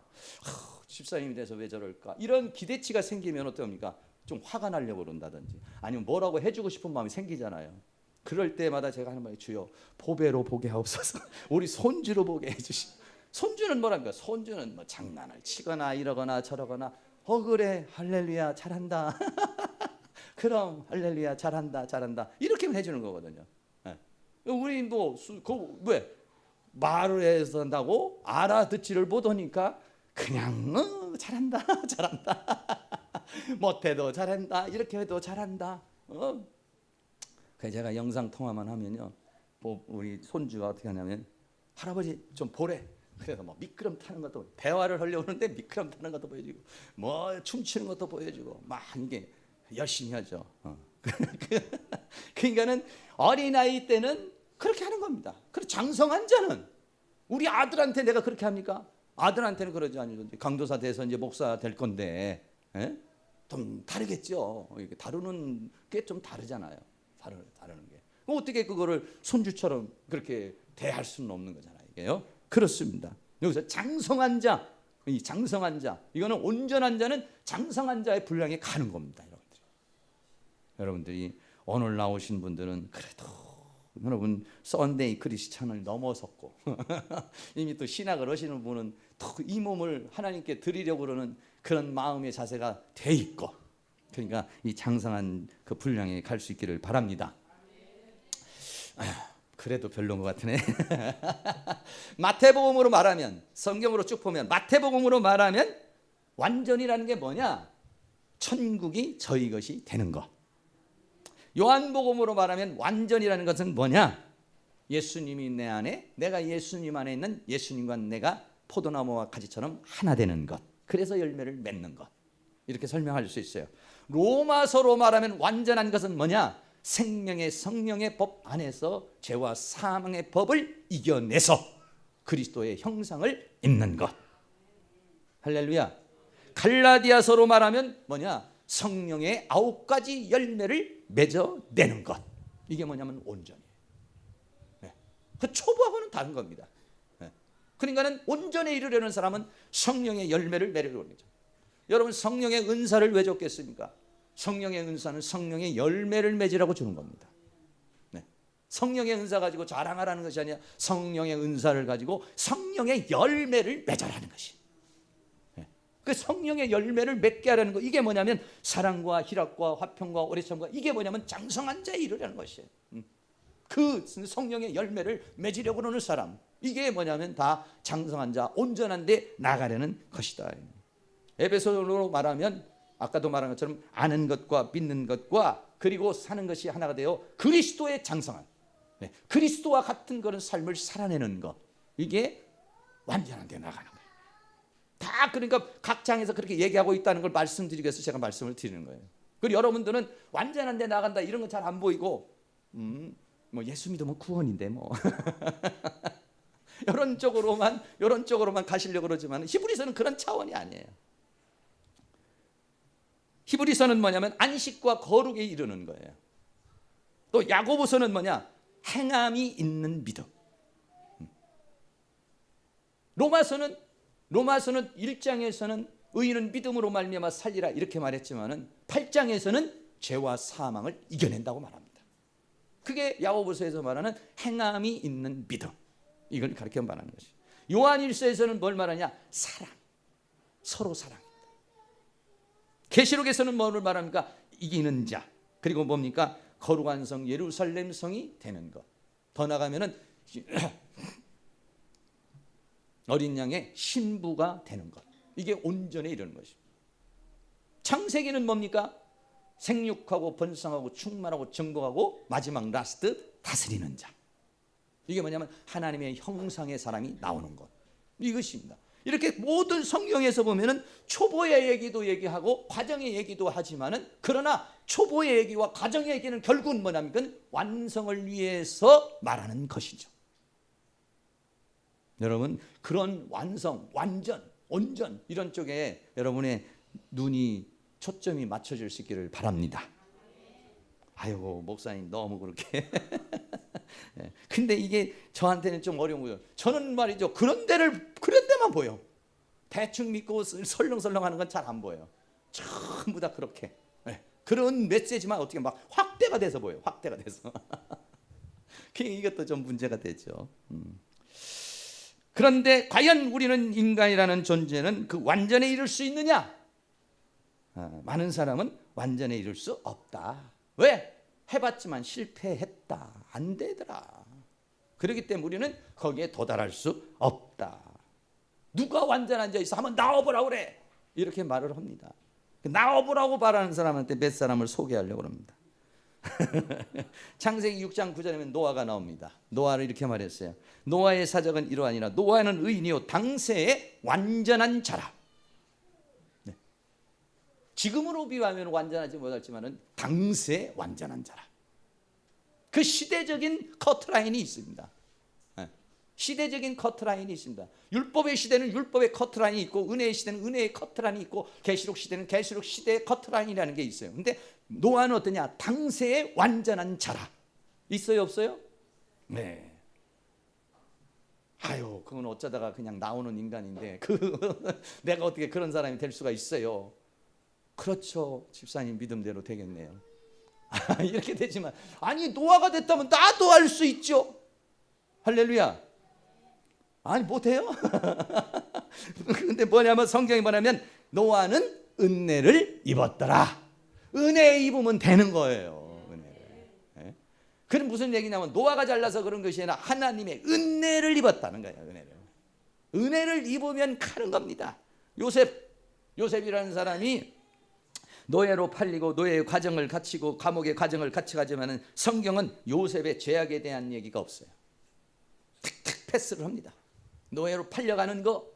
집사님이 돼서 왜 저럴까? 이런 기대치가 생기면 어떡합니까? 좀 화가 나려고 그런다든지 아니면 뭐라고 해주고 싶은 마음이 생기잖아요. 그럴 때마다 제가 하는 말이 주여 보배로 보게 하옵소서. 우리 손주로 보게 해주시오. 손주는 뭐랄까? 손주는 뭐 장난을 치거나 이러거나 저러거나 그래 할렐루야 잘한다. 그럼 할렐루야 잘한다 이렇게만 해주는 거거든요. 우리 뭐 왜 말을 해서 한다고 알아듣지를 못하니까 그냥 잘한다 못해도 잘한다 이렇게 해도 잘한다. 그래서 제가 영상 통화만 하면요 우리 손주가 어떻게 하냐면 할아버지 좀 보래 그래서 뭐 미끄럼 타는 것도, 대화를 하려고 하는데 미끄럼 타는 것도 보여주고, 뭐 춤추는 것도 보여주고, 막 이게 열심히 하죠. 그러니까는 어린아이 때는 그렇게 하는 겁니다. 그리고 장성한 자는, 우리 아들한테 내가 그렇게 합니까? 아들한테는 그러지 않죠. 강도사 돼서 이제 목사 될 건데, 예? 좀 다르겠죠. 이렇게 다루는 게 좀 다르잖아요. 다루는 게. 어떻게 그거를 손주처럼 그렇게 대할 수는 없는 거잖아요. 이게요. 그렇습니다. 여기서 장성한 자, 이 장성한 자, 이거는 온전한 자는 장성한 자의 분량에 가는 겁니다. 여러분들이 오늘 나오신 분들은 그래도 여러분 썬데이 크리스찬을 넘어섰고 이미 또 신학을 하시는 분은 또 이 몸을 하나님께 드리려고 그러는 그런 마음의 자세가 돼 있고, 그러니까 이 장성한 그 분량에 갈 수 있기를 바랍니다. 그래도 별로인 것 같으네. 마태복음으로 말하면, 성경으로 쭉 보면 마태복음으로 말하면 완전이라는 게 뭐냐? 천국이 저희 것이 되는 것. 요한복음으로 말하면 완전이라는 것은 뭐냐? 예수님이 내 안에, 내가 예수님 안에 있는 예수님과 내가 포도나무와 가지처럼 하나 되는 것. 그래서 열매를 맺는 것. 이렇게 설명할 수 있어요. 로마서로 말하면 완전한 것은 뭐냐? 생명의 성령의 법 안에서 죄와 사망의 법을 이겨내서 그리스도의 형상을 입는 것. 할렐루야. 갈라디아서로 말하면 뭐냐? 성령의 9가지 열매를 맺어내는 것. 이게 뭐냐면 온전이에요. 네. 그 초보하고는 다른 겁니다. 네. 그러니까는 온전에 이르려는 사람은 성령의 열매를 맺으려는 거죠. 여러분 성령의 은사를 왜 줬겠습니까? 성령의 은사는 성령의 열매를 맺으라고 주는 겁니다. 네. 성령의 은사 가지고 자랑하라는 것이 아니라 성령의 은사를 가지고 성령의 열매를 맺으라는 것이. 네. 그 성령의 열매를 맺게 하라는 거, 이게 뭐냐면 사랑과 희락과 화평과 오래참과, 이게 뭐냐면 장성한 자에 이르려는 것이에요. 그 성령의 열매를 맺으려고 하는 사람, 이게 뭐냐면 다 장성한 자, 온전한 데 나가려는 것이다. 에베소로 말하면 아까도 말한 것처럼 아는 것과 믿는 것과 그리고 사는 것이 하나가 되어 그리스도의 장성한, 네, 그리스도와 같은 그런 삶을 살아내는 것, 이게 완전한 데 나가는 거예요. 다 그러니까 각 장에서 그렇게 얘기하고 있다는 걸 말씀드리기 위해서 제가 말씀을 드리는 거예요. 그리고 여러분들은 완전한 데 나간다 이런 건 잘 안 보이고, 뭐 예수 믿으면 구원인데 뭐 이런 쪽으로만 가시려고 그러지만 히브리서는 그런 차원이 아니에요. 히브리서는 뭐냐면 안식과 거룩에 이르는 거예요. 또 야고보서는 뭐냐? 행함이 있는 믿음. 로마서는 1장에서는 의인은 믿음으로 말미암아 살리라 이렇게 말했지만은 8장에서는 죄와 사망을 이겨낸다고 말합니다. 그게 야고보서에서 말하는 행함이 있는 믿음, 이걸 가르쳐 말하는 것이. 요한일서에서는 뭘 말하냐? 사랑, 서로 사랑. 계시록에서는 뭐를 말합니까? 이기는 자. 그리고 뭡니까? 거룩한 성 예루살렘 성이 되는 것. 더 나가면은 어린 양의 신부가 되는 것. 이게 온전에 이르는 것입니다. 창세기는 뭡니까? 생육하고 번성하고 충만하고 정복하고 마지막 라스트 다스리는 자. 이게 뭐냐면 하나님의 형상의 사람이 나오는 것. 이것입니다. 이렇게 모든 성경에서 보면은 초보의 얘기도 얘기하고 과정의 얘기도 하지만은, 그러나 초보의 얘기와 과정의 얘기는 결국은 뭐냐면 완성을 위해서 말하는 것이죠. 여러분 그런 완성, 완전, 온전 이런 쪽에 여러분의 눈이 초점이 맞춰질 수 있기를 바랍니다. 아이고 목사님 너무 그렇게 근데 이게 저한테는 좀 어려운 거예요. 저는 말이죠, 그런 데만 보여. 대충 믿고 설렁설렁하는 건 잘 안 보여요. 전부 다 그렇게 그런 메시지만 어떻게 막 확대가 돼서 보여요. 확대가 돼서 이것도 좀 문제가 되죠. 그런데 과연 우리는 인간이라는 존재는 그 완전에 이룰 수 있느냐? 많은 사람은 완전에 이룰 수 없다. 왜? 해봤지만 실패했다. 안 되더라. 그렇기 때문에 우리는 거기에 도달할 수 없다. 누가 완전한 자 있어? 한번 나와보라고 그래. 이렇게 말을 합니다. 나와보라고 말하는 사람한테 몇 사람을 소개하려고 합니다. 창세기 6장 9절에 보면 노아가 나옵니다. 노아를 이렇게 말했어요. 노아의 사적은 이러하니라. 노아는 의인이요 당세의 완전한 자라. 네. 지금으로 비유하면 완전하지 못할지만은 당세의 완전한 자라. 그 시대적인 커트라인이 있습니다. 시대적인 커트라인이 있습니다. 율법의 시대는 율법의 커트라인이 있고 은혜의 시대는 은혜의 커트라인이 있고 계시록 시대는 계시록 시대의 커트라인이라는 게 있어요. 근데 노아는 어떠냐? 당세의 완전한 자라. 있어요, 없어요? 네. 아유, 그건 어쩌다가 그냥 나오는 인간인데 내가 어떻게 그런 사람이 될 수가 있어요? 그렇죠. 집사님 믿음대로 되겠네요. 이렇게 되지만 아니 노아가 됐다면 나도 할 수 있죠. 할렐루야. 아니 못해요? 근데 뭐냐면 성경이 뭐냐면 노아는 은혜를 입었더라. 은혜 입으면 되는 거예요. 은혜를. 네? 그럼 무슨 얘기냐면 노아가 잘나서 그런 것이 아니라 하나님의 은혜를 입었다는 거예요. 은혜를 입으면 가는 겁니다. 요셉이라는 사람이 노예로 팔리고 노예의 과정을 갖추고 감옥의 과정을 같이 가지만은 성경은 요셉의 죄악에 대한 얘기가 없어요. 탁탁 패스를 합니다. 노예로 팔려가는 거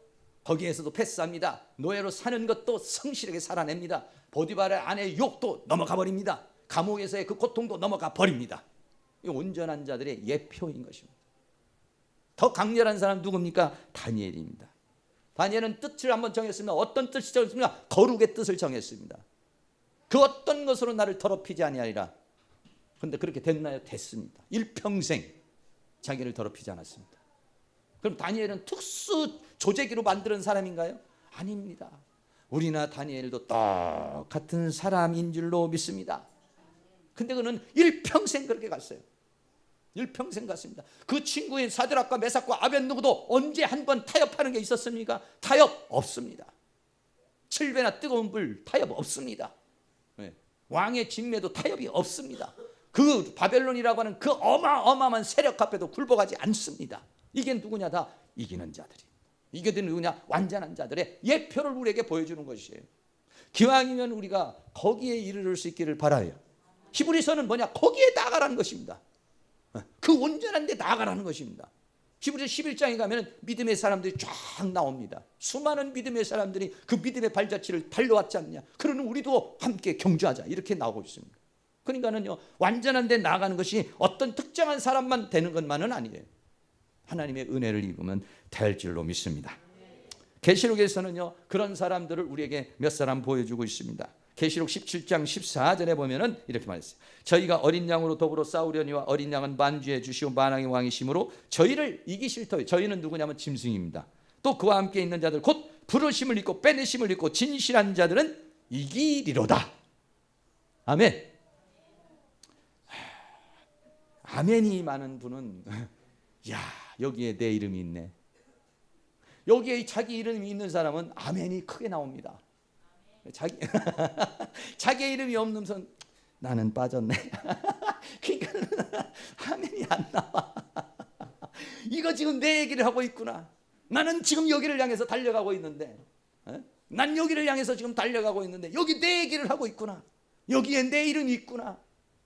거기에서도 패스합니다. 노예로 사는 것도 성실하게 살아냅니다. 보디발의 아내의 욕도 넘어가 버립니다. 감옥에서의 그 고통도 넘어가 버립니다. 이 온전한 자들의 예표인 것입니다. 더 강렬한 사람 누굽니까? 다니엘입니다. 다니엘은 뜻을 한번 정했습니다. 어떤 뜻을 정했습니까? 거룩의 뜻을 정했습니다. 그 어떤 것으로 나를 더럽히지 아니하리라. 그런데 그렇게 됐나요? 됐습니다. 일평생 자기를 더럽히지 않았습니다. 그럼 다니엘은 특수 조제기로 만드는 사람인가요? 아닙니다. 우리나 다니엘도 똑같은 사람인 줄로 믿습니다. 근데 그는 일평생 그렇게 갔어요. 일평생 갔습니다. 그 친구인 사드락과 메삭과 아벳느고도 언제 한 번 타협하는 게 있었습니까? 타협 없습니다. 7배나 뜨거운 불 타협 없습니다. 왕의 직매도 타협이 없습니다. 그 바벨론이라고 하는 그 어마어마한 세력 앞에도 굴복하지 않습니다. 이게 누구냐? 다 이기는 자들이. 이게 누구냐? 완전한 자들의 예표를 우리에게 보여주는 것이에요. 기왕이면 우리가 거기에 이르를 수 있기를 바라요. 히브리서는 뭐냐? 거기에 나아가라는 것입니다. 그 온전한 데 나아가라는 것입니다. 히브리서 11장에 가면 믿음의 사람들이 쫙 나옵니다. 수많은 믿음의 사람들이 그 믿음의 발자취를 달려왔지 않냐. 그러는 우리도 함께 경주하자. 이렇게 나오고 있습니다. 그러니까는요, 완전한 데 나아가는 것이 어떤 특정한 사람만 되는 것만은 아니에요. 하나님의 은혜를 입으면 될 줄로 믿습니다. 계시록에서는요, 그런 사람들을 우리에게 몇 사람 보여주고 있습니다. 계시록 17장 14절에 보면은 이렇게 말했어요. 저희가 어린 양으로 더불어 싸우려니와 어린 양은 만주해 주시오 만왕의 왕이심으로 저희를 이기실 터에. 저희는 누구냐면 짐승입니다. 또 그와 함께 있는 자들 곧 부르심을 입고 빼내심을 입고 진실한 자들은 이기리로다. 아멘. 아멘이 많은 분은 야, 여기에 내 이름이 있네. 여기에 자기 이름이 있는 사람은 아멘이 크게 나옵니다. 자기 이름이 없는 선 나는 빠졌네. 그러니까 아멘이 안 나와. 이거 지금 내 얘기를 하고 있구나. 나는 지금 여기를 향해서 달려가고 있는데, 난 여기를 향해서 지금 달려가고 있는데 여기 내 얘기를 하고 있구나. 여기에 내 이름이 있구나.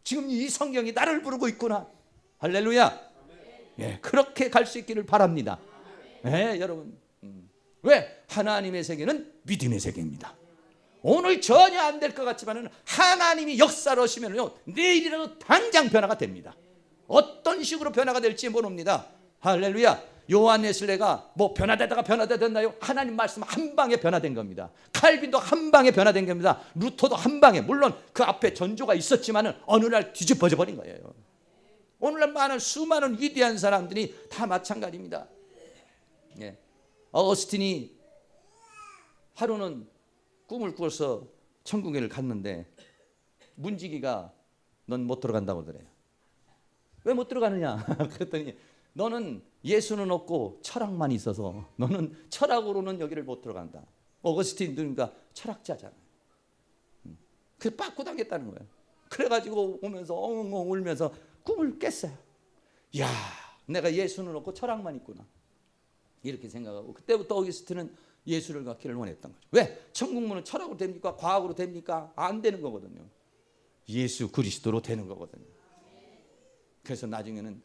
지금 이 성경이 나를 부르고 있구나. 할렐루야. 예, 그렇게 갈 수 있기를 바랍니다. 예, 여러분. 왜? 하나님의 세계는 믿음의 세계입니다. 오늘 전혀 안 될 것 같지만 하나님이 역사를 하시면요, 내일이라도 당장 변화가 됩니다. 어떤 식으로 변화가 될지 모릅니다. 할렐루야. 요한 웨슬레가 뭐 변화되나요? 하나님 말씀 한 방에 변화된 겁니다. 칼빈도 한 방에 변화된 겁니다. 루터도 한 방에. 물론 그 앞에 전조가 있었지만 어느 날 뒤집어져 버린 거예요. 오늘날 많은 수많은 위대한 사람들이 다 마찬가지입니다. 예. 어거스틴이 하루는 꿈을 꾸어서 천국에를 갔는데 문지기가 넌 못 들어간다고 그래요. 왜 못 들어가느냐? 그랬더니 너는 예수는 없고 철학만 있어서 너는 철학으로는 여기를 못 들어간다. 어거스틴 누군가 철학자잖아요. 그래서 빠꾸 당했다는 거예요. 그래가지고 오면서 엉엉 울면서 꿈을 깼어요. 야, 내가 예수는 없고 철학만 있구나. 이렇게 생각하고 그때부터 어거스틴은 예수를 갖기를 원했던 거죠. 왜? 천국문은 철학으로 됩니까? 과학으로 됩니까? 안 되는 거거든요. 예수 그리스도로 되는 거거든요. 그래서 나중에는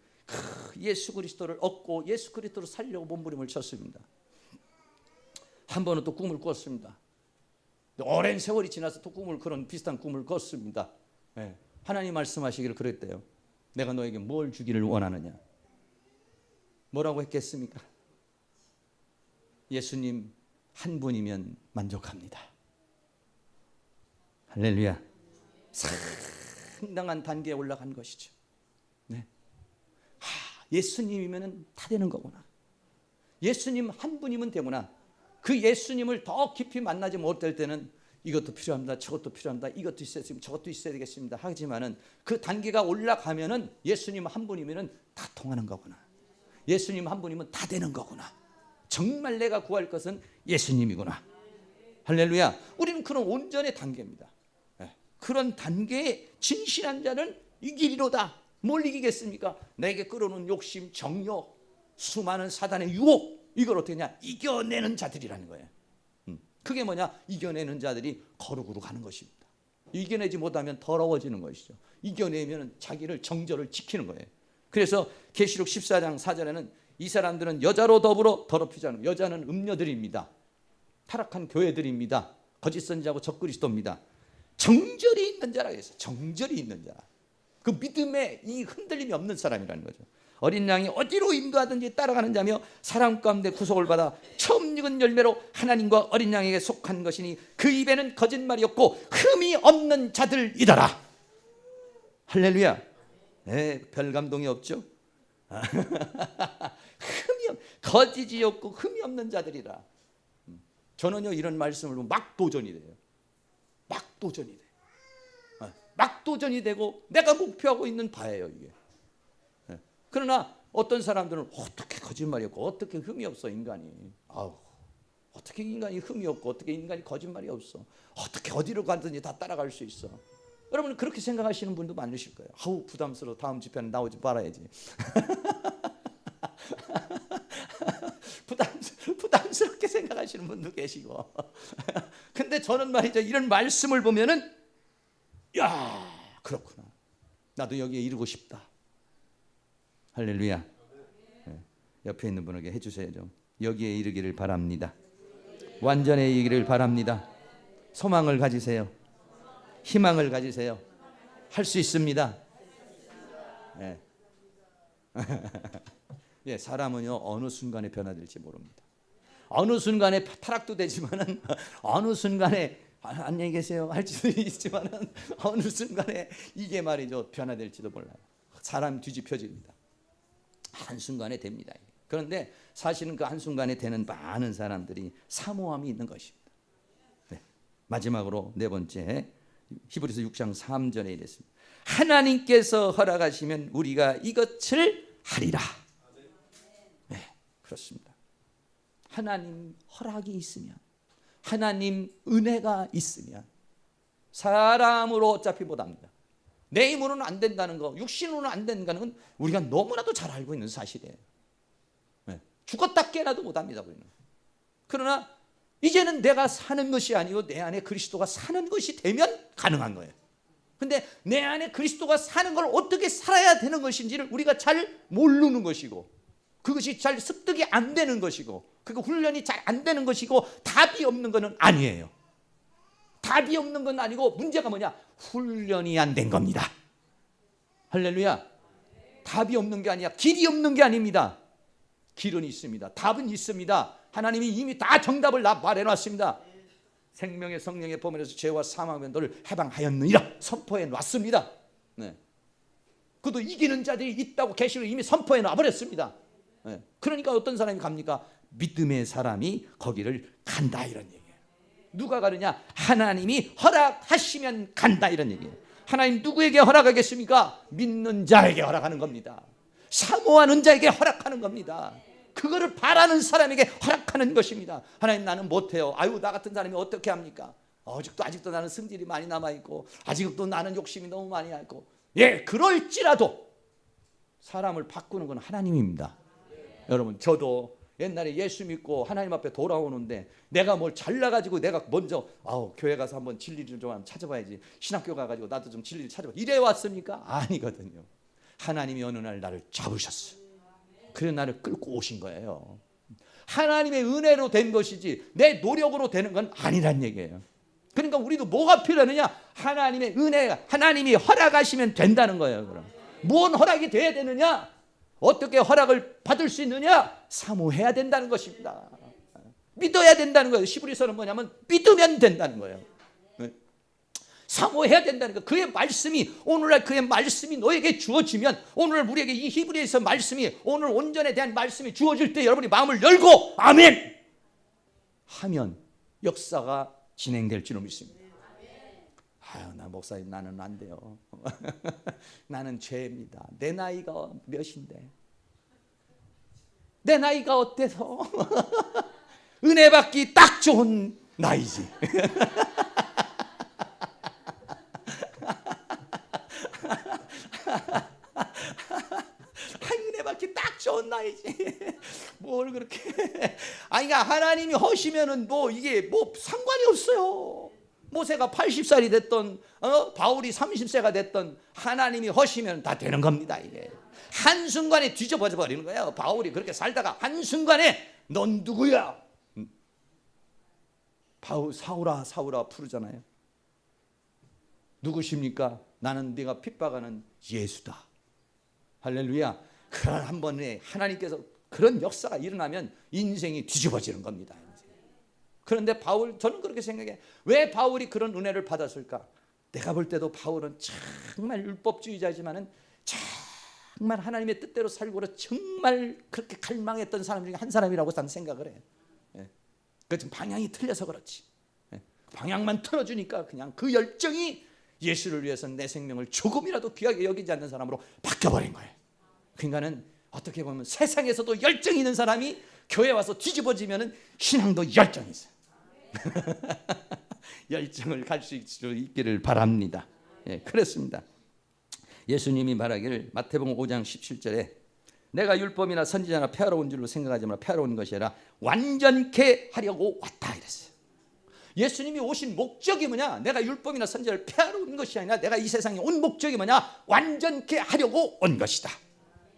예수 그리스도를 얻고 예수 그리스도로 살려고 몸부림을 쳤습니다. 한 번은 또 꿈을 꿨습니다. 오랜 세월이 지나서 또 그런 비슷한 꿈을 꿨습니다. 네. 하나님 말씀하시기를 그랬대요. 내가 너에게 뭘 주기를 원하느냐. 뭐라고 했겠습니까? 예수님 한 분이면 만족합니다. 할렐루야. 상당한 단계에 올라간 것이죠. 네. 예수님이면 다 되는 거구나. 예수님 한 분이면 되구나. 그 예수님을 더 깊이 만나지 못할 때는 이것도 필요합니다. 저것도 필요합니다. 이것도 있어야 되겠습니다. 저것도 있어야 되겠습니다. 하지만은 그 단계가 올라가면은 예수님 한 분이면은 다 통하는 거구나. 예수님 한 분이면 다 되는 거구나. 정말 내가 구할 것은 예수님이구나. 할렐루야. 우리는 그런 온전의 단계입니다. 그런 단계에 진실한 자는 이기리로다. 뭘 이기겠습니까? 내게 끌어오는 욕심, 정욕, 수많은 사단의 유혹, 이걸 어떻게 하냐? 이겨내는 자들이라는 거예요. 그게 뭐냐? 이겨내는 자들이 거룩으로 가는 것입니다. 이겨내지 못하면 더러워지는 것이죠. 이겨내면 자기를 정절을 지키는 거예요. 그래서 계시록 14장 4절에는 이 사람들은 여자로 더불어 더럽히지 않은, 여자는 음녀들입니다. 타락한 교회들입니다. 거짓 선지자고 적그리스도입니다. 정절이 있는 자라고 했어요. 정절이 있는 자. 그 믿음에 이 흔들림이 없는 사람이라는 거죠. 어린 양이 어디로 인도하든지 따라가는 자며 사람 가운데 구속을 받아 처음 익은 열매로 하나님과 어린 양에게 속한 것이니 그 입에는 거짓말이 없고 흠이 없는 자들이더라. 할렐루야. 네, 별 감동이 없죠. 거짓이 없고 흠이 없는 자들이라. 저는요 이런 말씀을 보면 막 도전이 돼요. 막 도전이 돼. 막 도전이 되고 내가 목표하고 있는 바예요 이게. 그러나 어떤 사람들은 어떻게 거짓말이 없고 어떻게 흠이 없어 인간이. 어떻게 인간이 흠이 없고 어떻게 인간이 거짓말이 없어. 어떻게 어디로 가든지 다 따라갈 수 있어. 여러분 그렇게 생각하시는 분도 많으실 거예요. 부담스러워. 다음 집회는 나오지 말아야지. 부담스럽게 생각하시는 분도 계시고. 근데 저는 말이죠 이런 말씀을 보면은 야 그렇구나. 나도 여기에 이르고 싶다. 할렐루야. 네. 옆에 있는 분에게 해주세요 좀. 여기에 이르기를 바랍니다. 완전에 이르기를 바랍니다. 소망을 가지세요. 희망을 가지세요. 할 수 있습니다. 네. 예, 사람은요 어느 순간에 변화될지 모릅니다. 어느 순간에 타락도 되지만은 어느 순간에 안녕히 계세요 할 수도 있지만은 어느 순간에 이게 말이죠 변화될지도 몰라요. 사람 뒤집혀집니다. 한순간에 됩니다. 그런데 사실은 그 한순간에 되는 많은 사람들이 사모함이 있는 것입니다. 네. 마지막으로 네 번째 히브리서 6장 3절에 이랬습니다. 하나님께서 허락하시면 우리가 이것을 하리라. 네, 그렇습니다. 하나님 허락이 있으면, 하나님 은혜가 있으면 사람으로 어차피 못합니다. 내 힘으로는 안 된다는 거, 육신으로는 안 된다는 건 우리가 너무나도 잘 알고 있는 사실이에요. 네. 죽었다 깨나도 못합니다. 우리는. 그러나 이제는 내가 사는 것이 아니고 내 안에 그리스도가 사는 것이 되면 가능한 거예요. 근데 내 안에 그리스도가 사는 걸 어떻게 살아야 되는 것인지를 우리가 잘 모르는 것이고, 그것이 잘 습득이 안 되는 것이고, 그 훈련이 잘 안 되는 것이고, 답이 없는 것은 아니에요. 답이 없는 건 아니고 문제가 뭐냐? 훈련이 안 된 겁니다. 할렐루야. 답이 없는 게 아니야. 길이 없는 게 아닙니다. 길은 있습니다. 답은 있습니다. 하나님이 이미 다 정답을 말해놨습니다. 생명의 성령의 보면에서 죄와 사망의 너를 해방하였느니라 선포해 놨습니다. 네. 그것도 이기는 자들이 있다고 계시를 이미 선포해 놔버렸습니다. 네. 그러니까 어떤 사람이 갑니까? 믿음의 사람이 거기를 간다 이런 얘기예요. 누가 가느냐? 하나님이 허락하시면 간다 이런 얘기예요. 하나님 누구에게 허락하겠습니까? 믿는 자에게 허락하는 겁니다. 사모하는 자에게 허락하는 겁니다. 그거를 바라는 사람에게 허락하는 것입니다. 하나님 나는 못해요. 아유 나 같은 사람이 어떻게 합니까? 아직도 나는 승질이 많이 남아있고 아직도 나는 욕심이 너무 많이 있고, 예 그럴지라도 사람을 바꾸는 건 하나님입니다. 여러분 저도 옛날에 예수 믿고 하나님 앞에 돌아오는데 내가 뭘 잘나가지고 내가 먼저 교회 가서 한번 진리를 좀 찾아봐야지, 신학교 가가지고 나도 좀 진리를 찾아봐, 이래 왔습니까? 아니거든요. 하나님이 어느 날 나를 잡으셨어요. 그래서 나를 끌고 오신 거예요. 하나님의 은혜로 된 것이지 내 노력으로 되는 건 아니란 얘기예요. 그러니까 우리도 뭐가 필요하느냐? 하나님의 은혜가, 하나님이 허락하시면 된다는 거예요. 그럼 무슨 허락이 돼야 되느냐? 어떻게 허락을 받을 수 있느냐? 사모해야 된다는 것입니다. 믿어야 된다는 거예요. 히브리서는 뭐냐면 믿으면 된다는 거예요. 사모해야 된다는 거. 그의 말씀이, 오늘날 그의 말씀이 너에게 주어지면, 오늘 우리에게 이 히브리서 말씀이, 오늘 온전에 대한 말씀이 주어질 때 여러분이 마음을 열고 아멘 하면 역사가 진행될 줄로 믿습니다. 나 목사님 나는 안 돼요. 나는 죄입니다. 내 나이가 몇인데, 내 나이가 어때서 은혜 받기 딱 좋은 나이지. 은혜 받기 딱 좋은 나이지. 뭘 그렇게. 그러니까 하나님이 하시면은 뭐 이게 뭐 상관이 없어요. 모세가 80살이 됐던 바울이 30세가 됐던 하나님이 하시면 다 되는 겁니다. 이게 한순간에 뒤집어져 버리는 거예요. 바울이 그렇게 살다가 한순간에 넌 누구야? 바울 사울아 부르잖아요. 누구십니까? 나는 네가 핍박하는 예수다. 할렐루야. 그런 한 번에 하나님께서 그런 역사가 일어나면 인생이 뒤집어지는 겁니다. 그런데 저는 그렇게 생각해. 왜 바울이 그런 은혜를 받았을까? 내가 볼 때도 바울은 정말 율법주의자지만은 정말 하나님의 뜻대로 살고 정말 그렇게 갈망했던 사람 중에 한 사람이라고 나는 생각을 해. 그 좀 방향이 틀려서 그렇지. 방향만 틀어주니까 그냥 그 열정이 예수를 위해서 내 생명을 조금이라도 귀하게 여기지 않는 사람으로 바뀌어버린 거예요. 그러니까는 어떻게 보면 세상에서도 열정이 있는 사람이 교회 와서 뒤집어지면은 신앙도 열정이 있어요. 열정을 갈 수 있기를 바랍니다. 그렇습니다. 예수님이 말하기를 마태복음 5장 17절에 내가 율법이나 선지자나 폐하러 온 줄로 생각하지 마라. 폐하러 온 것이 아니라 완전케 하려고 왔다 이랬어요. 예수님이 오신 목적이 뭐냐? 내가 율법이나 선지자를 폐하러 온 것이 아니라 내가 이 세상에 온 목적이 뭐냐? 완전케 하려고 온 것이다.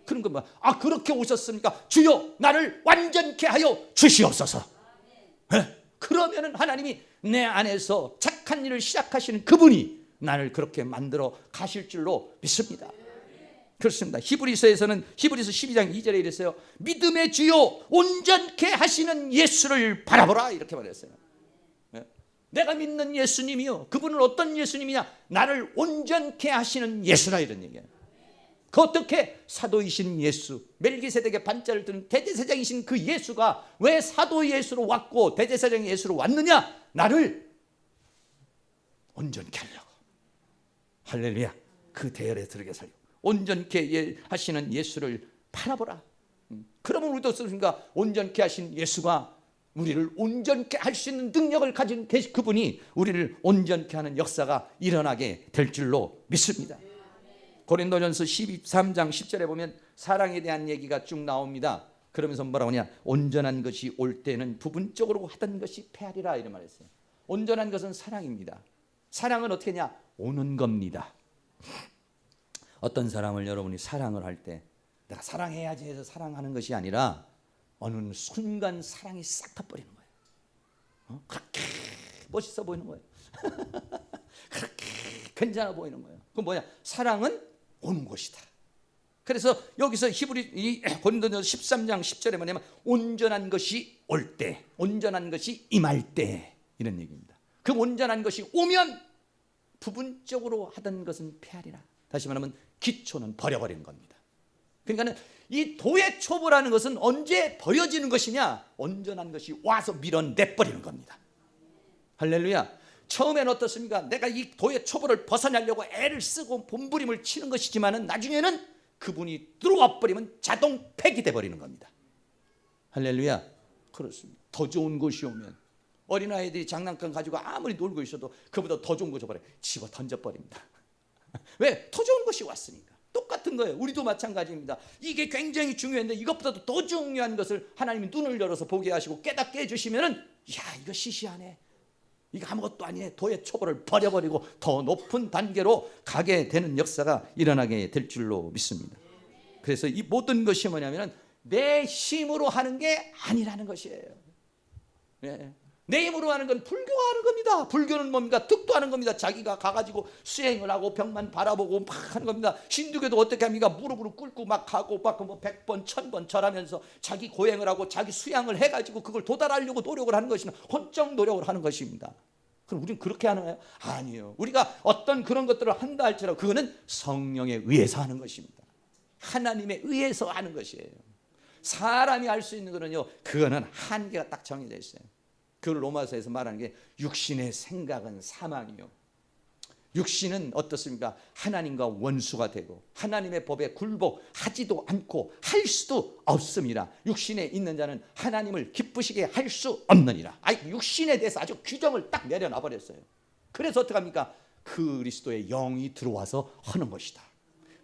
그런 거 뭐? 그렇게 오셨습니까? 주여 나를 완전케 하여 주시옵소서. 그러면은 하나님이 내 안에서 착한 일을 시작하시는 그분이 나를 그렇게 만들어 가실 줄로 믿습니다. 그렇습니다. 히브리서에서는 히브리서 12장 2절에 이랬어요. 믿음의 주요 온전케 하시는 예수를 바라보라 이렇게 말했어요. 내가 믿는 예수님이요. 그분은 어떤 예수님이냐? 나를 온전케 하시는 예수라 이런 얘기예요. 그 어떻게? 사도이신 예수, 멜기세덱의 반자를 드는 대제사장이신 그 예수가 왜 사도 예수로 왔고 대제사장 예수로 왔느냐? 나를 온전케 하려고. 할렐루야. 그 대열에 들게 살려 온전케 하시는 예수를 바라보라. 그러면 우리도 어떻습니까? 온전케 하신 예수가 우리를 온전케 할 수 있는 능력을 가진 그분이 우리를 온전케 하는 역사가 일어나게 될 줄로 믿습니다. 고린도전서 13장 10절에 보면 사랑에 대한 얘기가 쭉 나옵니다. 그러면서 뭐라고 하냐? 온전한 것이 올 때는 부분적으로 하던 것이 패하리라 이런 말했어요. 온전한 것은 사랑입니다. 사랑은 어떻게 하냐? 오는 겁니다. 어떤 사람을 여러분이 사랑을 할 때 내가 사랑해야지 해서 사랑하는 것이 아니라 어느 순간 사랑이 싹 타버리는 거예요. 그렇게 멋있어 보이는 거예요. 그렇게 괜찮아 보이는 거예요. 그건 뭐냐? 사랑은 오는 것이다. 그래서 여기서 고린도전서 13장 10절에 뭐냐면 온전한 것이 올 때, 온전한 것이 임할 때 이런 얘기입니다. 그 온전한 것이 오면 부분적으로 하던 것은 폐하리라. 다시 말하면 기초는 버려버리는 겁니다. 그러니까 이 도의 초보라는 것은 언제 버려지는 것이냐? 온전한 것이 와서 밀어내버리는 겁니다. 할렐루야. 처음엔 어떻습니까? 내가 이 도의 초보를 벗어나려고 애를 쓰고 몸부림을 치는 것이지만은 나중에는 그분이 들어와 버리면 자동 폐기돼 버리는 겁니다. 할렐루야. 그렇습니다. 더 좋은 것이 오면 어린아이들이 장난감 가지고 아무리 놀고 있어도 그보다 더 좋은 거 줘버려요. 집어 던져버립니다. 왜? 더 좋은 것이 왔으니까. 똑같은 거예요. 우리도 마찬가지입니다. 이게 굉장히 중요한데 이것보다도 더 중요한 것을 하나님이 눈을 열어서 보게 하시고 깨닫게 해주시면은 야, 이거 시시하네, 이거 아무것도 아니네, 도의 초보를 버려버리고 더 높은 단계로 가게 되는 역사가 일어나게 될 줄로 믿습니다. 그래서 이 모든 것이 뭐냐면 내 힘으로 하는 게 아니라는 것이에요. 예. 내 힘으로 하는 건 불교가 하는 겁니다. 불교는 뭡니까? 득도하는 겁니다. 자기가 가가지고 수행을 하고 벽만 바라보고 막 하는 겁니다. 힌두교도 어떻게 합니까? 무릎으로 꿇고 막 하고 막 뭐 100번 1000번 절하면서 자기 고행을 하고 자기 수양을 해가지고 그걸 도달하려고 노력을 하는 것입니다. 혼적 노력을 하는 것입니다. 그럼 우리는 그렇게 하는 거예요? 아니에요. 우리가 어떤 그런 것들을 한다 할지라도 그거는 성령에 의해서 하는 것입니다. 하나님에 의해서 하는 것이에요. 사람이 할 수 있는 거는요, 그거는 한계가 딱 정해져 있어요. 그걸 로마서에서 말하는 게 육신의 생각은 사망이요, 육신은 어떻습니까? 하나님과 원수가 되고 하나님의 법에 굴복하지도 않고 할 수도 없습니다. 육신에 있는 자는 하나님을 기쁘시게 할 수 없느니라. 육신에 대해서 아주 규정을 딱 내려놔 버렸어요. 그래서 어떡합니까? 그리스도의 영이 들어와서 하는 것이다.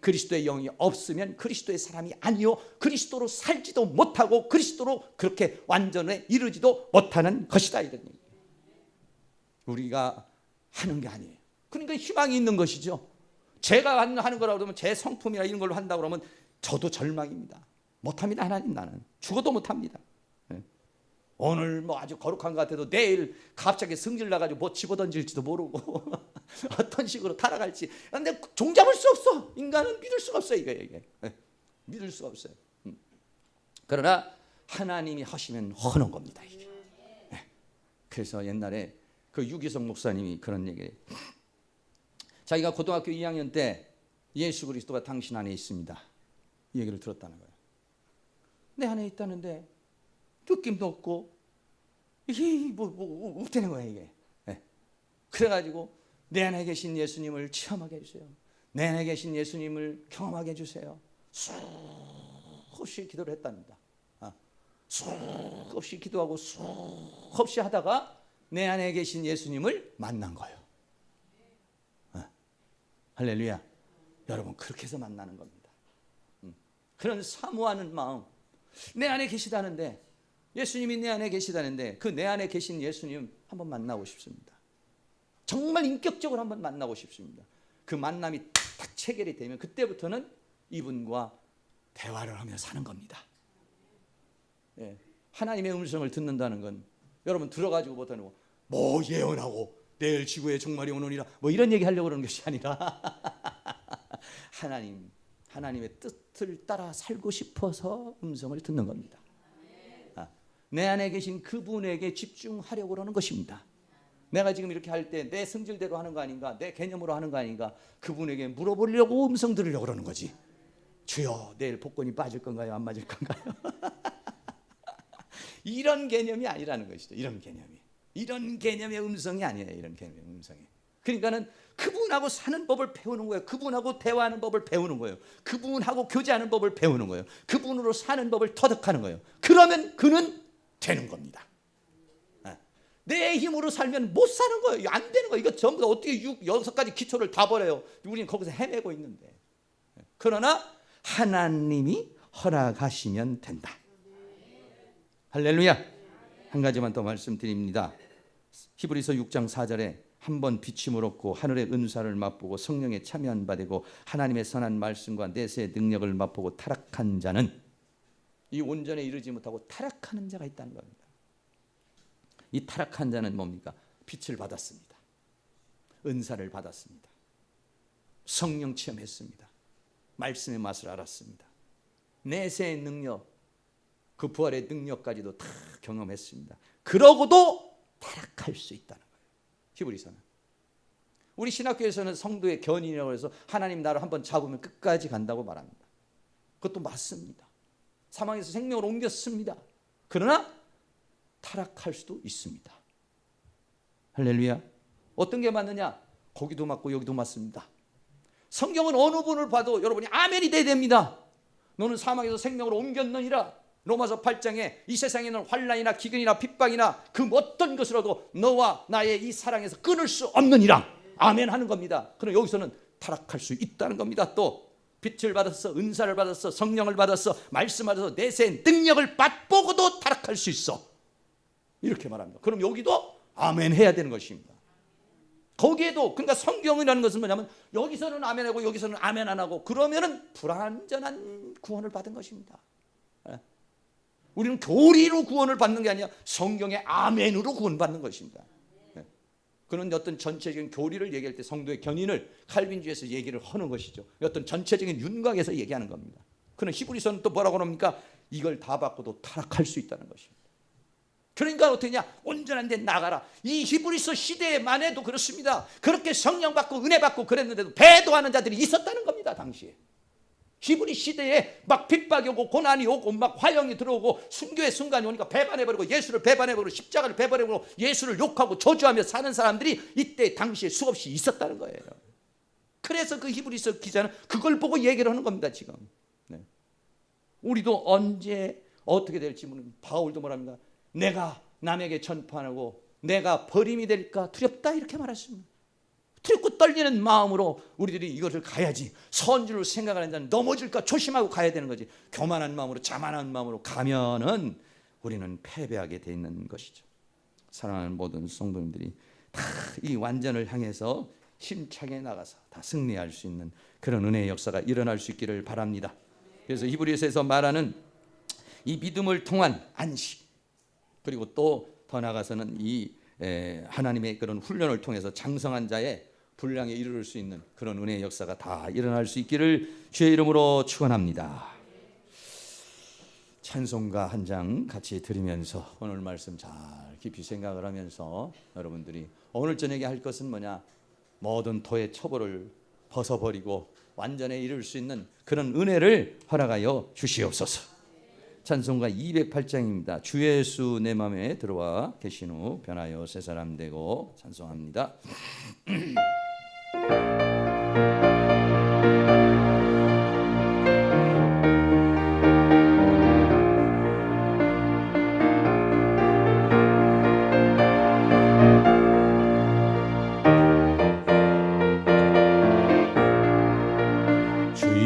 그리스도의 영이 없으면 그리스도의 사람이 아니요, 그리스도로 살지도 못하고 그리스도로 그렇게 완전에 이르지도 못하는 것이다, 이런 얘기예요. 우리가 하는 게 아니에요. 그러니까 희망이 있는 것이죠. 제가 하는 거라고 그러면 제 성품이나 이런 걸로 한다고 그러면 저도 절망입니다. 못합니다. 하나님, 나는 죽어도 못합니다. 오늘 뭐 아주 거룩한 것 같아도 내일 갑자기 승질 나가지고 뭐 집어던질지도 모르고 어떤 식으로 타락할지. 근데 종잡을 수 없어. 인간은 믿을 수가 없어요. 이게 믿을 수가 없어요. 그러나 하나님이 하시면 하는 겁니다, 이게. 그래서 옛날에 그 유기성 목사님이 그런 얘기를 해요. 자기가 고등학교 2학년 때 예수 그리스도가 당신 안에 있습니다, 이 얘기를 들었다는 거예요. 내 안에 있다는데 느낌도 없고 이게 뭐 없다는 거예요, 이게. 그래가지고 내 안에 계신 예수님을 체험하게 해주세요. 내 안에 계신 예수님을 경험하게 해주세요. 수없이 기도를 했답니다. 수없이 기도하고 수없이 하다가 내 안에 계신 예수님을 만난 거예요. 할렐루야. 여러분, 그렇게 해서 만나는 겁니다. 그런 사모하는 마음, 내 안에 계시다는데, 예수님이 내 안에 계시다는데 그 내 안에 계신 예수님 한번 만나고 싶습니다. 정말 인격적으로 한번 만나고 싶습니다. 그 만남이 딱 체결이 되면 그때부터는 이분과 대화를 하며 사는 겁니다. 하나님의 음성을 듣는다는 건 여러분 들어가지고 못하는 뭐 예언하고 내일 지구에 종말이 오느니라 뭐 이런 얘기 하려고 그러는 것이 아니라 하나님의 뜻을 따라 살고 싶어서 음성을 듣는 겁니다. 내 안에 계신 그분에게 집중하려고 그러는 것입니다. 내가 지금 이렇게 할 때 내 성질대로 하는 거 아닌가, 내 개념으로 하는 거 아닌가, 그분에게 물어보려고 음성 들으려고 그러는 거지. 주여, 내일 복권이 빠질 건가요, 안 맞을 건가요? 이런 개념이 아니라는 것이죠. 이런 개념의 음성이 아니에요. 이런 개념의 음성이. 그러니까는 그분하고 사는 법을 배우는 거예요. 그분하고 대화하는 법을 배우는 거예요. 그분하고 교제하는 법을 배우는 거예요. 그분으로 사는 법을 터득하는 거예요. 그러면 그는 되는 겁니다. 내 힘으로 살면 못 사는 거예요. 안 되는 거예요. 이거 전부 다 어떻게 6가지 기초를 다 버려요. 우리는 거기서 헤매고 있는데. 그러나 하나님이 허락하시면 된다. 할렐루야. 한 가지만 더 말씀드립니다. 히브리서 6장 4절에 한번 비침을 얻고 하늘의 은사를 맛보고 성령에 참여한 바 되고 하나님의 선한 말씀과 내세의 능력을 맛보고 타락한 자는, 이 온전에 이르지 못하고 타락하는 자가 있다는 겁니다. 이 타락한 자는 뭡니까? 빛을 받았습니다. 은사를 받았습니다. 성령 체험했습니다. 말씀의 맛을 알았습니다. 내세의 능력, 그 부활의 능력까지도 다 경험했습니다. 그러고도 타락할 수 있다는 거예요. 히브리서는. 우리 신학교에서는 성도의 견인이라고 해서 하나님 나를 한번 잡으면 끝까지 간다고 말합니다. 그것도 맞습니다. 사망에서 생명으로 옮겼습니다. 그러나 타락할 수도 있습니다. 할렐루야. 어떤 게 맞느냐? 거기도 맞고 여기도 맞습니다. 성경은 어느 분을 봐도 여러분이 아멘이 돼야 됩니다. 너는 사망에서 생명으로 옮겼느니라. 로마서 8장에 이 세상에 있는 환난이나 기근이나 핍박이나 그 어떤 것으로도 너와 나의 이 사랑에서 끊을 수 없느니라. 아멘 하는 겁니다. 그럼 여기서는 타락할 수 있다는 겁니다. 또 빛을 받았어, 은사를 받았어, 성령을 받았어, 말씀 받아서 내세 능력을 맛보고도 타락할 수 있어. 이렇게 말합니다. 그럼 여기도 아멘 해야 되는 것입니다. 거기에도 그러니까 성경이라는 것은 뭐냐면 여기서는 아멘하고 여기서는 아멘 안 하고 그러면은 불완전한 구원을 받은 것입니다. 우리는 교리로 구원을 받는 게 아니라 성경의 아멘으로 구원받는 것입니다. 그런 어떤 전체적인 교리를 얘기할 때 성도의 견인을 칼빈주의에서 얘기를 하는 것이죠. 어떤 전체적인 윤곽에서 얘기하는 겁니다. 그는 히브리서는 또 뭐라고 합니까? 이걸 다 받고도 타락할 수 있다는 것입니다. 그러니까 어떻게냐? 온전한 데 나가라. 이 히브리서 시대에만 해도 그렇습니다. 그렇게 성령 받고 은혜 받고 그랬는데도 배도하는 자들이 있었다는 겁니다. 당시에 히브리 시대에 막 핍박이 오고 고난이 오고 막 화형이 들어오고 순교의 순간이 오니까 배반해버리고 예수를 배반해버리고 십자가를 배반해버리고 예수를 욕하고 저주하며 사는 사람들이 이때 당시에 수없이 있었다는 거예요. 그래서 그 히브리서 기자는 그걸 보고 얘기를 하는 겁니다. 지금 우리도 언제 어떻게 될지 모르는 바울도 뭐랍니까? 내가 남에게 전파하고 내가 버림이 될까 두렵다 이렇게 말했습니다. 두렵고 떨리는 마음으로 우리들이 이것을 가야지. 선줄로 생각하는 자는 넘어질까 조심하고 가야 되는 거지. 교만한 마음으로 자만한 마음으로 가면은 우리는 패배하게 돼 있는 것이죠. 사랑하는 모든 성도님들이 다 이 완전을 향해서 힘차게 나가서 다 승리할 수 있는 그런 은혜의 역사가 일어날 수 있기를 바랍니다. 그래서 히브리서에서 말하는 이 믿음을 통한 안식, 그리고 또 더 나아가서는 이 하나님의 그런 훈련을 통해서 장성한 자의 분량에 이르를 수 있는 그런 은혜의 역사가 다 일어날 수 있기를 주의 이름으로 축원합니다. 찬송가 한 장 같이 들으면서 오늘 말씀 잘 깊이 생각을 하면서 여러분들이 오늘 저녁에 할 것은 뭐냐? 모든 토의 처벌을 벗어버리고 완전에 이룰 수 있는 그런 은혜를 허락하여 주시옵소서. 찬송가 208장입니다. 주 예수 내 맘에 들어와 계신 후 변하여 새 사람 되고 찬송합니다.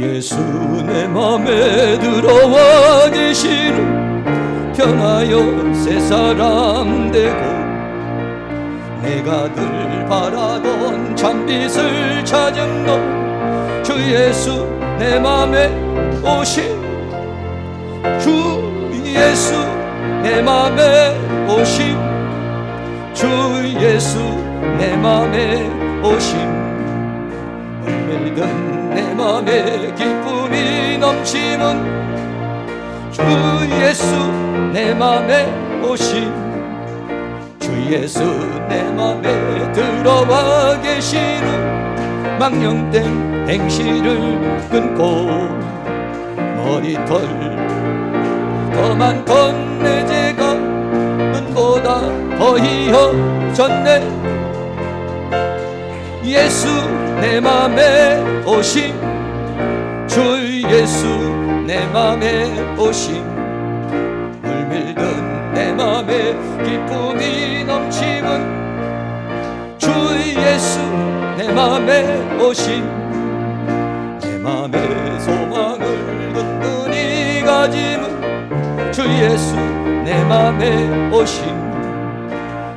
예수 내 맘에 들어와 계시는 변하여 새 사람 되고 내가 늘 바라던 참빛을 찾은 너 주 예수 내 맘에 오신 주 예수 내 맘에 오신 주 예수 내 맘에 오신 물밀든 내 맘에 기쁨이 넘치는 주 예수 내 맘에 오신 주 예수 내 맘에 들어와 계시는 망령된 행실을 끊고 머리털 더 많던 내 죄가 눈보다 더 희어졌네. 예수 내 맘에 오심 주 예수 내 맘에 오심 물밀든 내 맘에 기쁨이 넘치는 주 예수 내 맘에 오심 내 맘에 소망을 든든히 가짐은 주 예수 내 맘에 오심